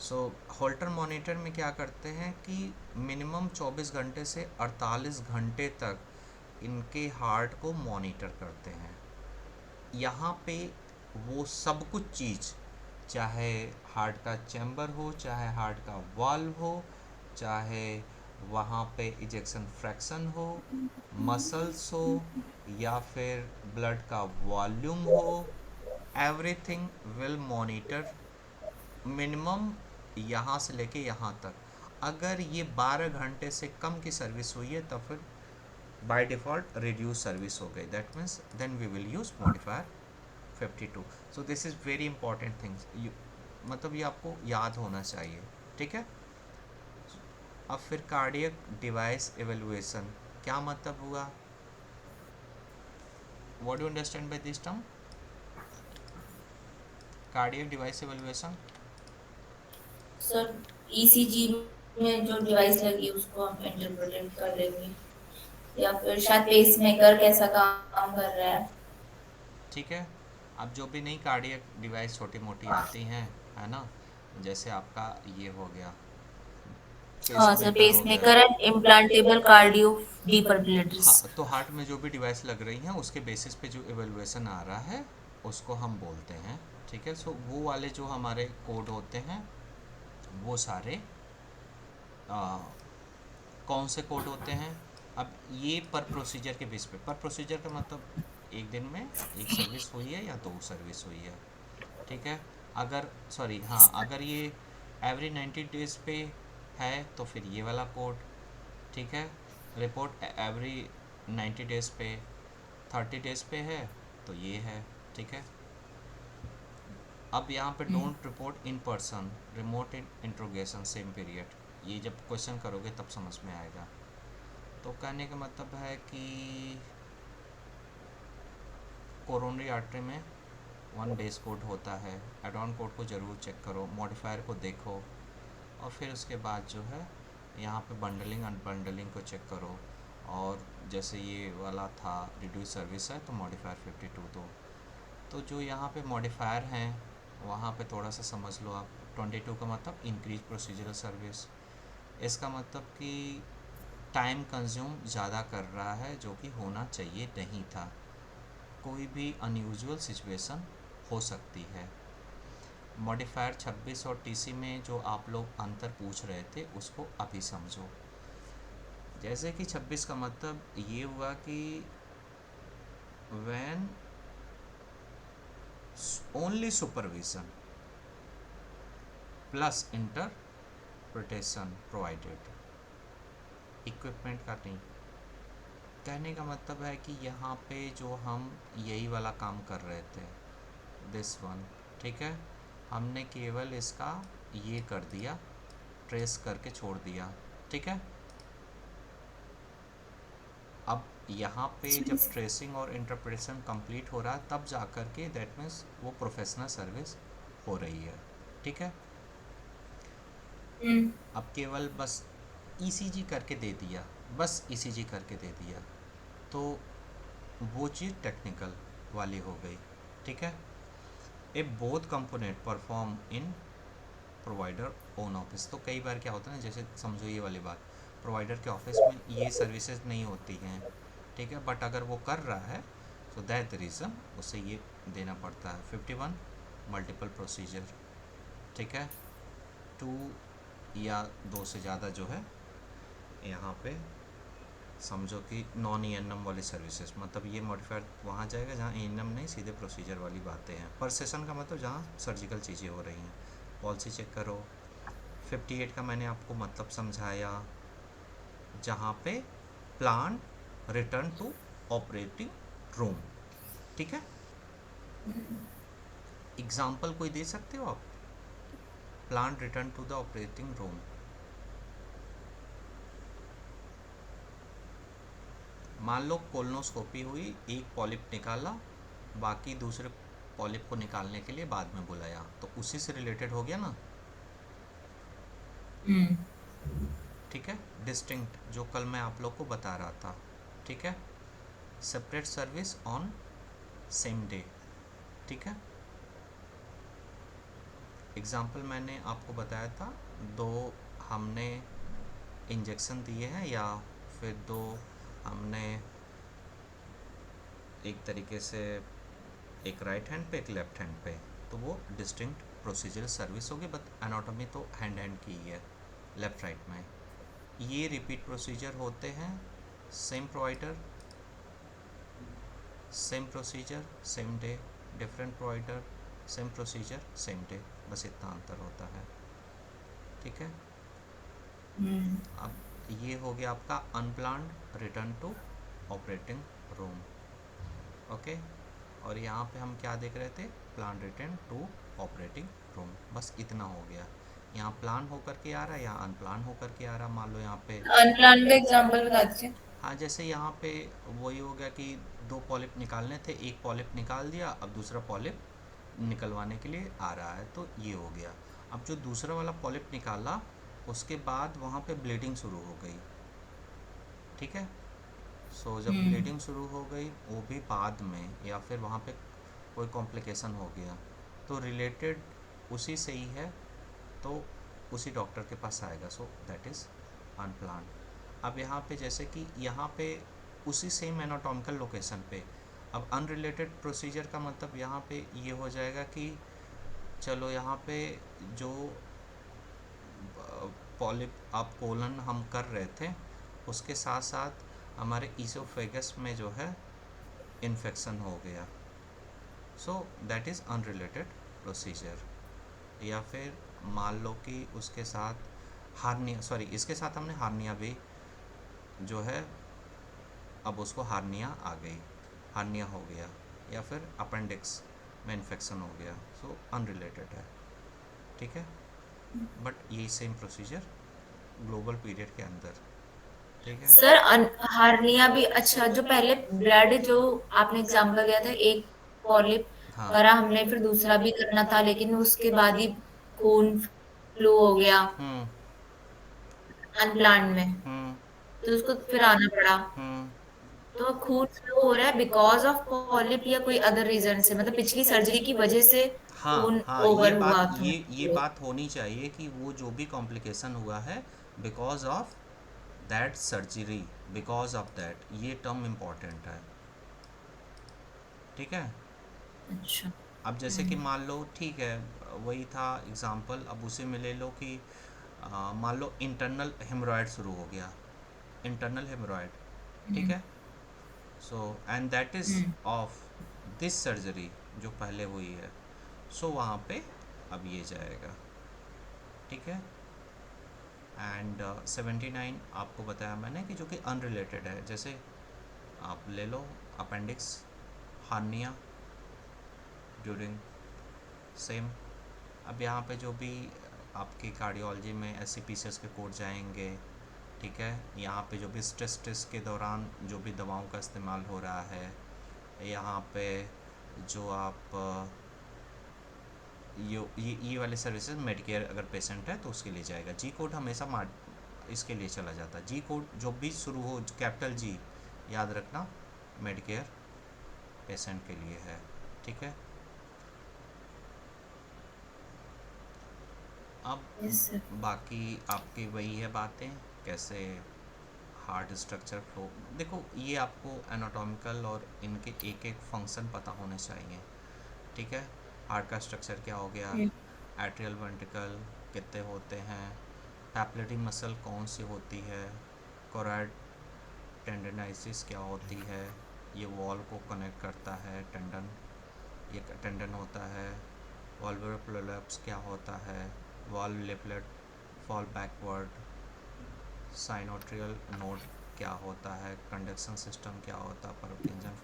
सो होल्टर मॉनिटर में क्या करते हैं कि मिनिमम 24 घंटे से 48 घंटे तक इनके हार्ट को मॉनिटर करते हैं, यहाँ पे वो सब कुछ चीज़, चाहे हार्ट का चैम्बर हो, चाहे हार्ट का वाल्व हो, चाहे वहाँ पे इजेक्शन फ्रैक्शन हो, मसल्स हो, या फिर ब्लड का वॉल्यूम हो, एवरीथिंग विल मॉनिटर मिनिमम यहाँ से लेके यहाँ तक। अगर ये 12 घंटे से कम की सर्विस हुई है तो फिर बाय डिफ़ॉल्ट रिड्यूस सर्विस हो गई, that means then we will use modifier 52। So this is very important things, मतलब ये आपको याद होना चाहिए, ठीक है। अब फिर कार्डियक डिवाइस एवेलुएशन क्या मतलब हुआ, what do understand by this term cardiac device evaluation? Sir ECG में जो डिवाइस लगी है उसको हम इंटरप्रेट कर लेंगे, या फिर शायद पेसमेकर कैसा काम कर रहा है। ठीक है, अब जो भी नई कार्डियक डिवाइस छोटी मोटी आती हैं, है ना, जैसे आपका ये हो गया हाँ सर, पेसमेकर हो गया। Pacemaker and implantable cardio defibrillators. हाँ, तो हार्ट में जो भी डिवाइस लग रही हैं उसके बेसिस पे जो एवेलुएशन आ रहा है उसको हम बोलते हैं, ठीक है। सो वो वाले जो हमारे कोड होते हैं वो सारे आ, कौन से कोड होते हैं, अब ये पर प्रोसीजर के बेस पे, पर प्रोसीजर का मतलब एक दिन में एक सर्विस हुई है या दो सर्विस हुई है, ठीक है। अगर सॉरी हाँ, अगर ये एवरी 90 डेज़ पे है तो फिर ये वाला कोड, ठीक है। रिपोर्ट एवरी 90 डेज़ पे, 30 डेज़ पे है तो ये है, ठीक है। अब यहाँ पे don't report in person, remote interrogation same period, ये जब क्वेश्चन करोगे तब समझ में आएगा। तो कहने का मतलब है कि कोरोनरी आर्टरी में 1 बेस कोड होता है, एड ऑन कोड को ज़रूर चेक करो, मॉडिफायर को देखो, और फिर उसके बाद जो है यहाँ पे बंडलिंग अनबंडलिंग को चेक करो। और जैसे ये वाला था रिड्यूस सर्विस है तो मॉडिफायर 52 दो। तो जो यहाँ पे मॉडिफायर हैं वहाँ पे थोड़ा सा समझ लो आप। 22 का मतलब इंक्रीज प्रोसीजरल सर्विस, इसका मतलब कि टाइम कंज्यूम ज़्यादा कर रहा है जो कि होना चाहिए नहीं था, कोई भी अनयूजुअल सिचुएशन हो सकती है। मॉडिफायर 26 और टीसी में जो आप लोग अंतर पूछ रहे थे उसको अभी समझो। जैसे कि 26 का मतलब ये हुआ कि when only supervision plus interpretation provided, equipment का नहीं। कहने का मतलब है कि यहाँ पे जो हम यही वाला काम कर रहे थे, दिस वन, ठीक है, हमने केवल इसका ये कर दिया, ट्रेस करके छोड़ दिया, ठीक है। अब यहाँ पे जब ट्रेसिंग और इंटरप्रिटेशन कंप्लीट हो रहा है तब जा कर के दैट मीन्स वो प्रोफेशनल सर्विस हो रही है, ठीक है। अब केवल बस ईसीजी करके दे दिया, बस ईसीजी करके दे दिया तो वो चीज़ टेक्निकल वाली हो गई, ठीक है। A both component perform in provider own office, तो कई बार क्या होता है ना, जैसे समझो ये वाली बात, प्रोवाइडर के ऑफिस में ये सर्विसेज नहीं होती हैं, ठीक है, बट अगर वो कर रहा है तो दैट रीज़न उसे ये देना पड़ता है। 51 मल्टीपल प्रोसीजर, ठीक है, 2 या 2 से ज़्यादा जो है यहाँ पे समझो कि नॉन ENM वाली सर्विसेज, मतलब ये मॉडिफायर वहाँ जाएगा जहाँ ENM नहीं, सीधे प्रोसीजर वाली बातें हैं। पर सेशन का मतलब जहाँ सर्जिकल चीज़ें हो रही हैं। पॉलिसी चेक करो। 58 का मैंने आपको मतलब समझाया, जहाँ पे plan return to operating room, ठीक है। एग्जाम्पल कोई दे सकते हो आप, plan return to the operating room. मान लो कोलोनोस्कोपी हुई, एक पॉलिप निकाला, बाकी दूसरे पॉलिप को निकालने के लिए बाद में बुलाया, तो उसी से रिलेटेड हो गया ना, ठीक है। डिस्टिंक्ट जो कल मैं आप लोग को बता रहा था, ठीक है। Separate service on same day, ठीक है। एग्जाम्पल मैंने आपको बताया था, 2 हमने इंजेक्शन दिए हैं या फिर 2 हमने एक तरीके से एक राइट हैंड पे एक लेफ्ट हैंड पे, तो वो डिस्टिंक्ट प्रोसीजर सर्विस होगी, बट एनाटॉमी तो हैंड हैंड की ही है लेफ्ट राइट में। ये रिपीट प्रोसीजर होते हैं, same provider same procedure same day, different provider same procedure same day, बस इतना अंतर होता है। ठीक है, अब ये हो गया आपका unplanned return to operating room. Okay, और यहाँ पे हम क्या देख रहे थे, plan return to operating room, बस इतना हो गया। यहाँ प्लान होकर के आ रहा है, यहाँ अनप्लान होकर के आ रहा। मान लो यहाँ पे, अनप्लान का एग्जांपल बता दीजिए। हाँ जैसे यहाँ पे वही हो गया कि दो पॉलिप निकालने थे, एक पॉलिप निकाल दिया, अब दूसरा पॉलिप निकलवाने के लिए आ रहा है, तो ये हो गया। अब जो दूसरा वाला पॉलिप निकाला, उसके बाद वहाँ पे ब्लीडिंग शुरू हो गई। ठीक है, सो जब ब्लीडिंग शुरू हो गई, वो भी बाद में, या फिर वहाँ पे कोई कॉम्प्लिकेशन हो गया, तो रिलेटेड उसी से ही है, तो उसी डॉक्टर के पास आएगा। So that is unplan. अब यहाँ पे जैसे कि यहाँ पे उसी सेम एनाटॉमिकल लोकेशन पे, अब अनरिलेटेड प्रोसीजर का मतलब यहाँ पे ये हो जाएगा कि चलो यहाँ पे जो पॉलिप आप कोलन हम कर रहे थे, उसके साथ साथ हमारे ईसोफेगस में जो है इन्फेक्शन हो गया, सो दैट इज़ अनरिलेटेड प्रोसीजर। या फिर मान लो कि उसके साथ हार्निया, सॉरी इसके साथ हमने हार्निया भी जो है, अब उसको हार्निया आ गई, हार्निया हो गया, या फिर अपेंडिक्स में इन्फेक्शन हो गया, सो अनरिलेटेड है। ठीक है, बट यही सेम प्रोसीजर ग्लोबल पीरियड के अंदर। ठीक है, सर हार्निया भी, अच्छा जो पहले ब्लड जो आपने एग्जांपल दिया था, एक पॉलिप हाँ, करा हमने, फिर दूसरा भी करना था, लेकिन उसके बाद ही खून फ्लो हो गया हम्म अनप्लान में, हम्म तो उसको फिर आना पड़ा। हम्म तो खून फ्लो हो रहा है बिकॉज ऑफ पॉलिप या कोई अदर रीजन से, मतलब पिछली सर्जरी की वजह से हाँ खून हाँ, ओवर हुआ ये बात होनी चाहिए कि वो जो भी कॉम्प्लिकेशन हुआ है because of that surgery, because of that, ये टर्म इम्पॉर्टेंट है। ठीक है, अच्छा। अब जैसे कि मान लो, ठीक है, वही था एग्जाम्पल, अब उसे में ले लो कि मान लो इंटरनल हेमरॉयड शुरू हो गया, इंटरनल हेमरॉयड। ठीक है, so and that is of this surgery जो पहले हुई है, सो वहाँ पे अब ये जाएगा। ठीक है, एंड 79 आपको बताया मैंने कि जो कि अनरिलेटेड है, जैसे आप ले लो अपेंडिक्स हार्निया ड्यूरिंग सेम। अब यहाँ पे जो भी आपकी कार्डियोलॉजी में एस के कोड जाएंगे, ठीक है, यहाँ पे जो भी स्ट्रेस के दौरान जो भी दवाओं का इस्तेमाल हो रहा है, यहाँ पे जो आप ये वाले सर्विसेज मेडिकेयर अगर पेशेंट है तो उसके लिए जाएगा। जी कोड हमेशा इसके लिए चला जाता है। जी कोड जो भी शुरू हो कैपिटल जी, याद रखना मेडिकेयर पेशेंट के लिए है। ठीक है, अब यस सर। बाकी आपकी वही है बातें, कैसे हार्ट स्ट्रक्चर फ्लो। देखो ये आपको एनाटॉमिकल और इनके एक एक फंक्शन पता होने चाहिए। ठीक है, हार्ट का स्ट्रक्चर क्या हो गया, एट्रियल वेंट्रिकल कितने होते हैं, पैपिलरी मसल कौन सी होती है, कोराइड टेंडनाइसिस क्या होती है, ये वॉल को कनेक्ट करता है टेंडन, ये टेंडन होता है। वॉल्वुलर प्रोलैप्स क्या होता है, valve leaflet fall backward, sinoatrial node क्या होता है, कंडक्शन सिस्टम क्या होता है, परकिंसन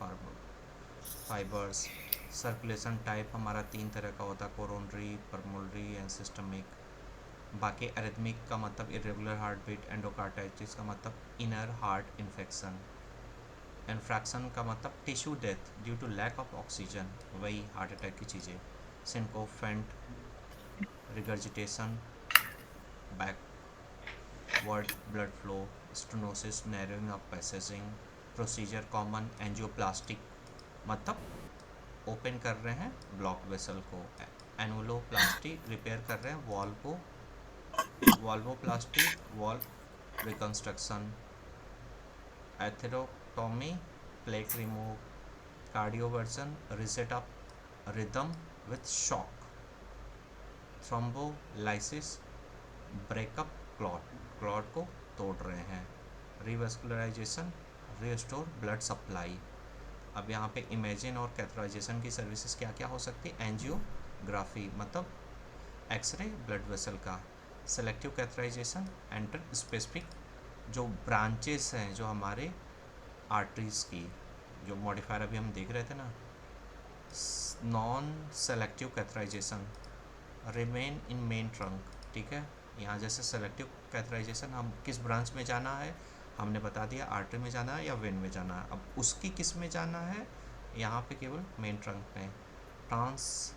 फाइबर्स। सर्कुलेशन टाइप हमारा 3 तरह का होता है, कोरोनरी, परमुलरी एंड सिस्टमिक। बाकी एरिथमिक का मतलब इरेगुलर हार्ट बीट, एंडोकार्डाइटिस का मतलब इनर हार्ट इन्फेक्शन, इन्फ्रैक्शन का मतलब tissue death due to lack of oxygen, वही हार्ट अटैक की चीज़ें, sycophant, regurgitation, backward blood flow, stenosis, narrowing of passaging, procedure common angioplastic, मतलब ओपन कर रहे हैं ब्लॉक वेसल को, एनुलोप्लास्टी रिपेयर कर रहे हैं वॉल को, valvoplasty valve reconstruction, atherotomy plaque remove, cardioversion reset of rhythm with shock, thrombolysis, break up clot, clot को तोड़ रहे हैं, रिवेस्कुलराइजेशन, रिस्टोर ब्लड सप्लाई। अब यहाँ पे इमेजिन और कैथराइजेशन की सर्विसेज क्या क्या हो सकती है? एंजियोग्राफी मतलब एक्सरे ब्लड वेसल का, सेलेक्टिव कैथराइजेशन, एंटर स्पेसिफिक जो ब्रांचेस हैं जो हमारे आर्टरीज की, जो मॉडिफायर अभी हम देख रहे थे ना, non selective catheterisation, remain in main trunk. ठीक है, यहाँ जैसे सेलेक्टिव कैथराइजेशन हम किस ब्रांच में जाना है हमने बता दिया, आर्टरी में जाना है या वेन में जाना है। अब उसकी किस में जाना है, यहाँ पे केवल मेन ट्रंक में। ट्रांस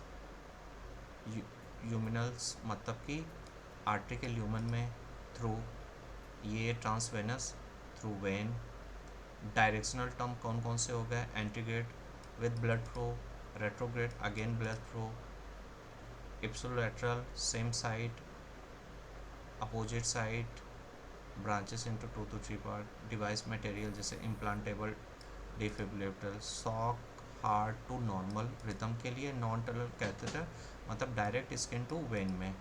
यूमिनल्स मतलब कि आर्टरी के ल्यूमन में थ्रू, ये transvenous through vein. Directional term कौन कौन से हो गए? Antegrade with blood flow, retrograde again blood flow, ipsilateral same side, opposite side, branches into 2 to 3 part, device material जैसे implantable defibrillator, shock heart to normal rhythm के लिए, नॉन टनल कैथेटर मतलब डायरेक्ट स्किन टू वेन में,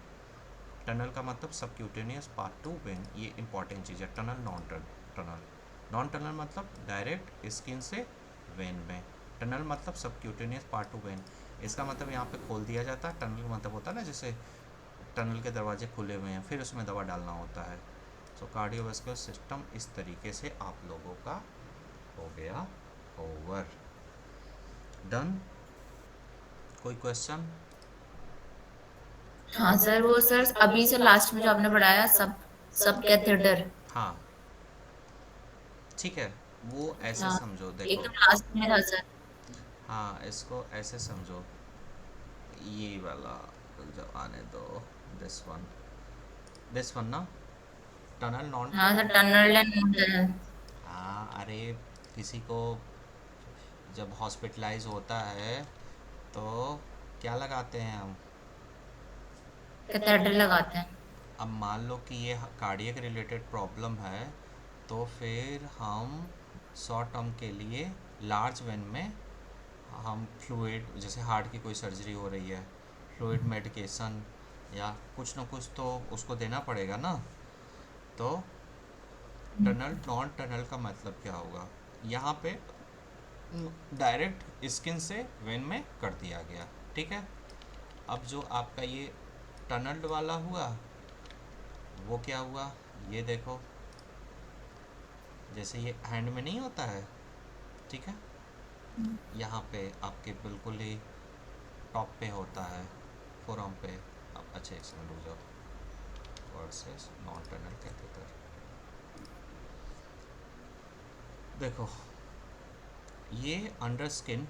टनल का मतलब सबक्यूटेनियस पार्ट टू वेन। ये इंपॉर्टेंट चीज़ है, tunnel non tunnel. Non tunnel मतलब डायरेक्ट स्किन से वेन में, टनल मतलब सबक्यूटेनियस पार्ट टू वेन। इसका मतलब यहाँ पे खोल दिया जाता है, टनल का मतलब होता है ना जैसे टनल के दरवाजे खुले हुए हैं फिर उसमें दवा डालना होता है। सो कार्डियोवास्कुलर सिस्टम इस तरीके से आप लोगों का हो गया ओवर। डन? कोई क्वेश्चन? हाँ सर, वो सर अभी से लास्ट में जो आपने पढ़ाया सब सब कैथेटर। हाँ ठीक है, वो ऐसे हाँ, समझो, देखो। एकदम लास्ट में था सर। हाँ इसको ऐसे समझो, ये वाला, रुक जाओ आने दो, दिस वन ना, टनल नॉन हाँ tunnel. Sir, tunnel and tunnel. हाँ अरे, किसी को जब हॉस्पिटलाइज होता है तो क्या लगाते हैं हम? कैथेटर लगाते हैं। अब मान लो कि ये कार्डियक रिलेटेड प्रॉब्लम है तो फिर हम शॉर्ट टर्म के लिए लार्ज वेन में हम फ्लूइड, जैसे हार्ट की कोई सर्जरी हो रही है, फ्लूइड मेडिकेशन या कुछ ना कुछ तो उसको देना पड़ेगा ना। तो टनल नॉन टनल का मतलब क्या होगा? यहाँ पे डायरेक्ट स्किन से वेन में कर दिया गया। ठीक है, अब जो आपका ये टनल्ड वाला हुआ वो क्या हुआ, ये देखो, जैसे ये हैंड में नहीं होता है, ठीक है, यहाँ पे आपके बिल्कुल ही टॉप पे होता है, फोरम पे। अब अच्छा एक सेकंड रुक जाओ, वर्सेस नॉन टनल कैथेटर। देखो ये अंडर स्किन,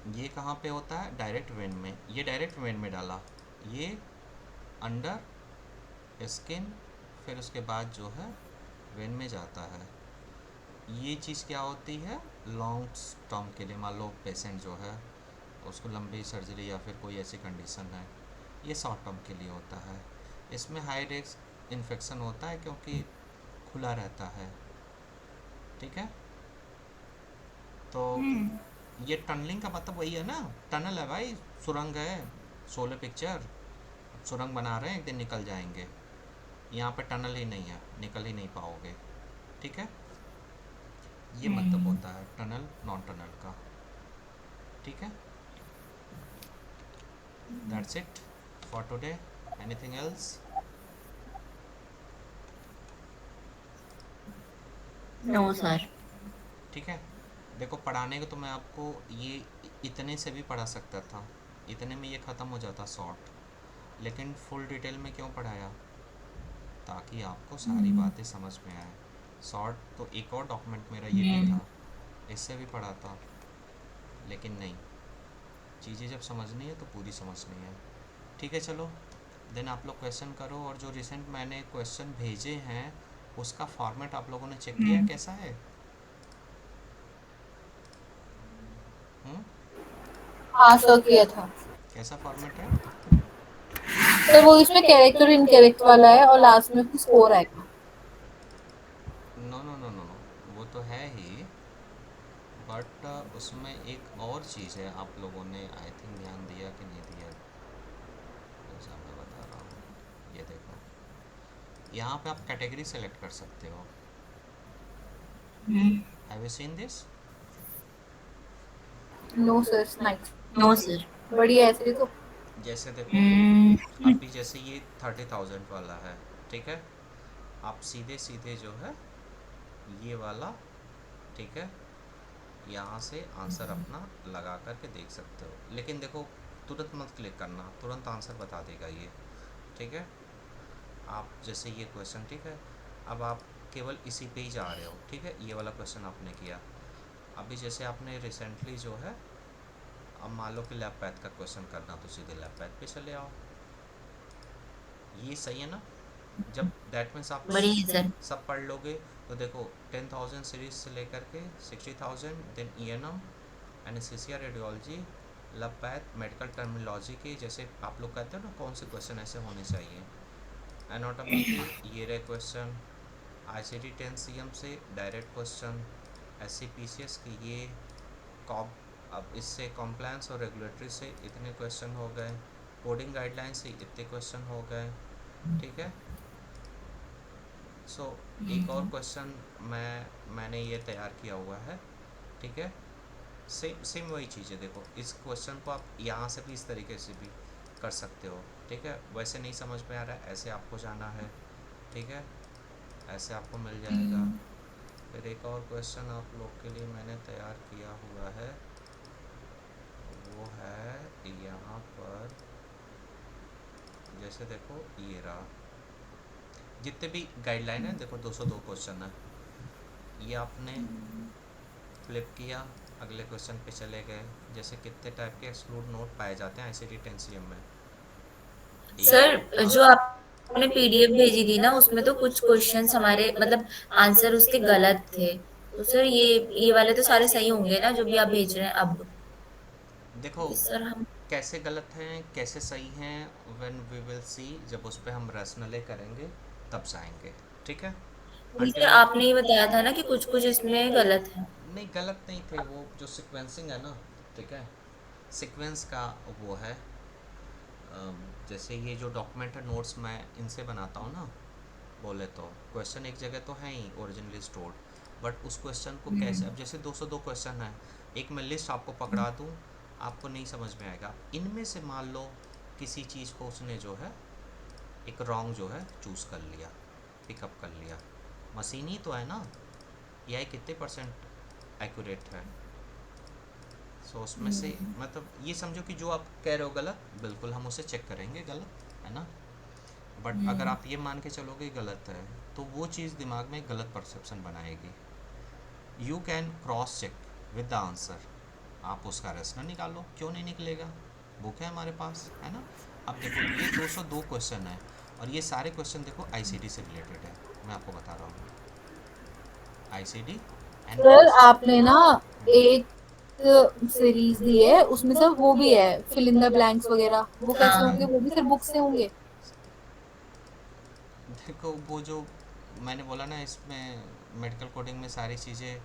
ये कहाँ पे होता है? डायरेक्ट वेन में, ये डायरेक्ट वेन में डाला, ये अंडर स्किन, फिर उसके बाद जो है वेन में जाता है। ये चीज़ क्या होती है? लॉन्ग टर्म के लिए, मान लो पेशेंट जो है उसको लंबी सर्जरी या फिर कोई ऐसी कंडीशन है, ये शॉर्ट टर्म के लिए होता है। इसमें हाई रिस्क इन्फेक्शन होता है क्योंकि खुला रहता है। ठीक है, तो ये टनलिंग का मतलब वही है ना, टनल है भाई, सुरंग है, शोले पिक्चर, सुरंग बना रहे हैं, एक दिन निकल जाएंगे। यहाँ पे टनल ही नहीं है, निकल ही नहीं पाओगे। ठीक है, ये मतलब होता है टनल नॉन टनल का। ठीक है, that's it for today, anything else? No sir. ठीक है, देखो पढ़ाने को तो मैं आपको ये इतने से भी पढ़ा सकता था, इतने में ये ख़त्म हो जाता शॉर्ट, लेकिन फुल डिटेल में क्यों पढ़ाया? ताकि आपको सारी बातें समझ में आए। शॉर्ट तो एक और डॉक्यूमेंट मेरा ये भी था, इससे भी पढ़ा था, लेकिन नहीं, चीज़ें जब समझनी है तो पूरी समझनी है। ठीक है चलो, देन आप लोग क्वेश्चन करो, और जो रिसेंट मैंने क्वेश्चन भेजे हैं उसका फॉर्मेट आप लोगों ने चेक किया कैसा है? हम्म, हाँ सर किया था। कैसा फॉर्मेट है? सर वो इसमें कैरेक्टर इनकरेक्ट वाला है और लास्ट में स्कोर आएगा। No no no no no, वो तो है ही, बट उसमें एक और चीज़ है, आप लोगों ने आई थिंक ध्यान दिया कि नहीं दिया, जैसा मैं बता रहा हूँ, ये देखो, यहाँ पे आप कैटेगरी सेलेक्ट कर सकते हो। Hmm. Have you seen this? No sir, nice. No sir. बढ़िया है ऐसे तो। जैसे देखो, हम्म। अभी जैसे ये 30,000 वाला है, ठीक है, आप सीधे सीधे जो है ये वाला, ठीक है, यहाँ से आंसर अपना लगा करके देख सकते हो। लेकिन देखो, तुरंत मत क्लिक करना, तुरंत आंसर बता देगा ये, ठीक है। आप जैसे ये क्वेश्चन, ठीक है, अब आप केवल इसी पे ही जा रहे हो, ठीक है, ये वाला क्वेश्चन आपने किया। अभी जैसे आपने रिसेंटली जो है, अब मान लो कि लैब पैथ का क्वेश्चन करना, तो सीधे लैब पैथ पे चले आओ। ये सही है ना? जब दैट मीन्स आप बढ़िया है सर। सब पढ़ लोगे, तो देखो 10,000 सीरीज से लेकर के 60,000, then ENM, anaesthesia, radiology, lab path, medical terminology के, जैसे आप लोग कहते हो ना कौन से क्वेश्चन ऐसे होने चाहिए, एनाटॉमी के ये रहे क्वेश्चन, ICD 10 CM से डायरेक्ट क्वेश्चन, SCPCS के ये कॉब, अब इससे कॉम्प्लायंस और रेगुलेटरी से इतने क्वेश्चन हो गए, कोडिंग गाइडलाइन से इतने क्वेश्चन हो गए, ठीक है। सो एक और क्वेश्चन मैंने ये तैयार किया हुआ है, ठीक है, सेम सेम वही चीज़ है। देखो, इस क्वेश्चन को आप यहाँ से भी इस तरीके से भी कर सकते हो, ठीक है। वैसे नहीं समझ में आ रहा है, ऐसे आपको जाना है, ठीक है, ऐसे आपको मिल जाएगा। फिर एक और क्वेश्चन आप लोग के लिए मैंने तैयार किया हुआ है, वो है यहाँ पर, जैसे देखो ये रहा, जितने भी गाइडलाइन है, देखो 202 क्वेश्चन है, ये आपने फ्लिप किया, अगले क्वेश्चन पे चले गए। जैसे कितने टाइप के एक्सक्लूड नोट पाए जाते हैं ICD 10 CM में? सर, हाँ, जो आपने पीडीएफ भेजी थी ना, उसमें तो कुछ क्वेश्चंस हमारे मतलब आंसर उसके गलत थे। तो सर ये वाले तो सारे सही होंगे ना जो भी आप भेज रहे हैं अब? देखो ये सर हम कैसे गलत हैं कैसे सही हैं, व्हेन वी विल सी, जब उस पर हम रैशनले करेंगे तब जाएंगे, ठीक है। वही सर, अंटिल आपने ही बताया था ना कि कुछ कुछ इसमें गलत है। नहीं, गलत नहीं थे, वो जो सिक्वेंसिंग है ना, ठीक है, सीक्वेंस का वो है। जैसे ये जो डॉक्यूमेंट है, नोट्स मैं इनसे बनाता हूँ ना, बोले तो क्वेश्चन एक जगह तो है ही ओरिजिनली स्टोर्ड, बट उस क्वेश्चन को कैसे, अब जैसे 202 क्वेश्चन है, एक मैं लिस्ट आपको पकड़ा दूँ, आपको नहीं समझ में आएगा। इनमें से मान लो किसी चीज़ को उसने जो है एक रॉन्ग जो है चूज़ कर लिया, पिकअप कर लिया, मशीन ही तो है ना, AI कितने % एक्यूरेट है। सो उसमें से मतलब ये समझो कि जो आप कह रहे हो गलत, बिल्कुल हम उसे चेक करेंगे गलत है ना, बट अगर आप ये मान के चलोगे गलत है, तो वो चीज़ दिमाग में गलत परसेप्शन बनाएगी। You can cross check with the answer, आप उसका रेशनल निकालो, क्यों नहीं निकलेगा, बुक है हमारे पास, है ना। अब देखो ये 202 क्वेश्चन है, और ये सारे क्वेश्चन देखो ICD से रिलेटेड है, मैं आपको बता रहा हूँ, ICD एंड सर आपने ना एक सीरीज दी है, उसमें सब वो भी है, फिल इन द ब्लैंक्स वगैरह, वो कैसे हाँ। होंगे? वो भी फिर बुक से होंगे? देखो वो जो मैंने बोला ना, इसमें मेडिकल कोडिंग में सारी चीज़ें,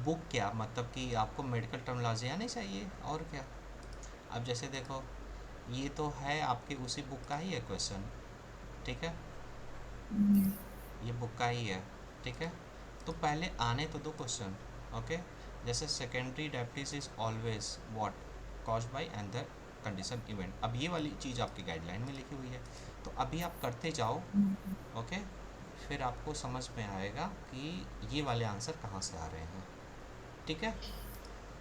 बुक क्या मतलब कि आपको मेडिकल टर्मिनोलॉजी आनी चाहिए और क्या। अब जैसे देखो, ये तो है आपके उसी बुक का ही है क्वेश्चन, ठीक है, ये बुक का ही है, ठीक है। तो पहले आने तो दो क्वेश्चन, ओके। जैसे secondary diabetes is always what cause by and the condition event, अब ये वाली चीज़ आपकी गाइडलाइन में लिखी हुई है, तो अभी आप करते जाओ, ओके, फिर आपको समझ में आएगा कि ये वाले आंसर कहाँ से आ रहे हैं, ठीक है।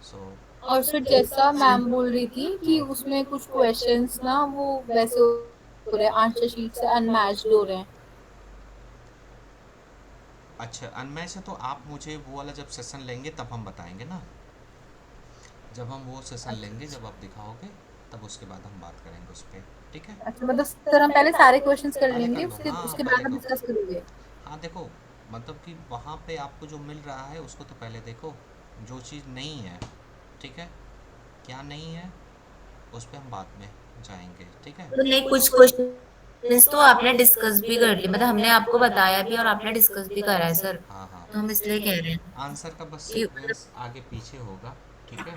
सो और फिर जैसा मैम बोल रही थी कि उसमें कुछ क्वेश्चंस ना वो वैसे हो रहे हैं, आंसर शीट से अनमैच्ड हो रहे हैं। अच्छा, अनमैच है तो आप मुझे वो वाला जब सेशन लेंगे तब हम बताएंगे ना, जब हम वो सेशन अच्छा लेंगे, जब आप दिखाओगे, तब उसके बाद हम बात करेंगे उस पर, ठीक है। अच्छा, मतलब सर हम पहले सारे क्वेश्चंस कर पहले कर लेंगे, लो, उसके हाँ उसके पहले बाद हम करो। डिस्कस करेंगे। हाँ देखो, मतलब कि वहाँ पे आपको जो मिल रहा है उसको तो पहले देखो, जो चीज़ नहीं है, ठीक है, क्या नहीं है, उस पर हम बाद में जाएंगे, ठीक है। तो नहीं, कुछ क्वेश्चंस तो आपने डिस्कस भी कर लिए, मतलब हमने आपको बताया भी और आपने डिस्कस भी करा है सर। हाँ हाँ, तो हम इसलिए कह रहे हैं आंसर का बस कि सीक्वेंस आगे पीछे होगा, ठीक है।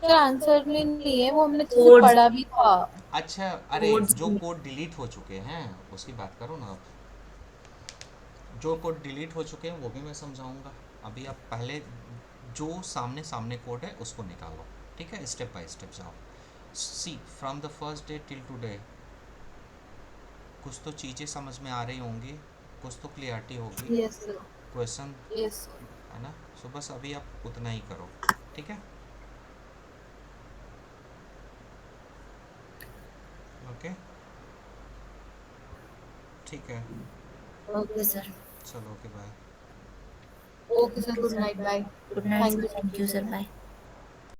सर आंसर में नहीं है, वो हमने अच्छे से कोड्स पढ़ा भी था। अच्छा, अरे कोड्स जो कोड डिलीट हो चुके हैं उसकी बात करो ना आप। जो कोड डिलीट हो चुके हैं वो भी मैं समझाऊंगा। अभी आप पहले जो सामने सामने कोड है उसको निकालो, ठीक है, स्टेप बाय स्टेप जाओ। See from the first day till today कुछ तो चीज़ें समझ में आ रही होंगी, कुछ तो क्लियरिटी होगी। Yes sir. Question yes sir. है ना, सो बस अभी आप उतना ही करो, ठीक है। ओके, ठीक है, ओके सर। चलो okay bye. Okay sir, good night, bye. Good night thank sir, you thank you sir, sir. Bye.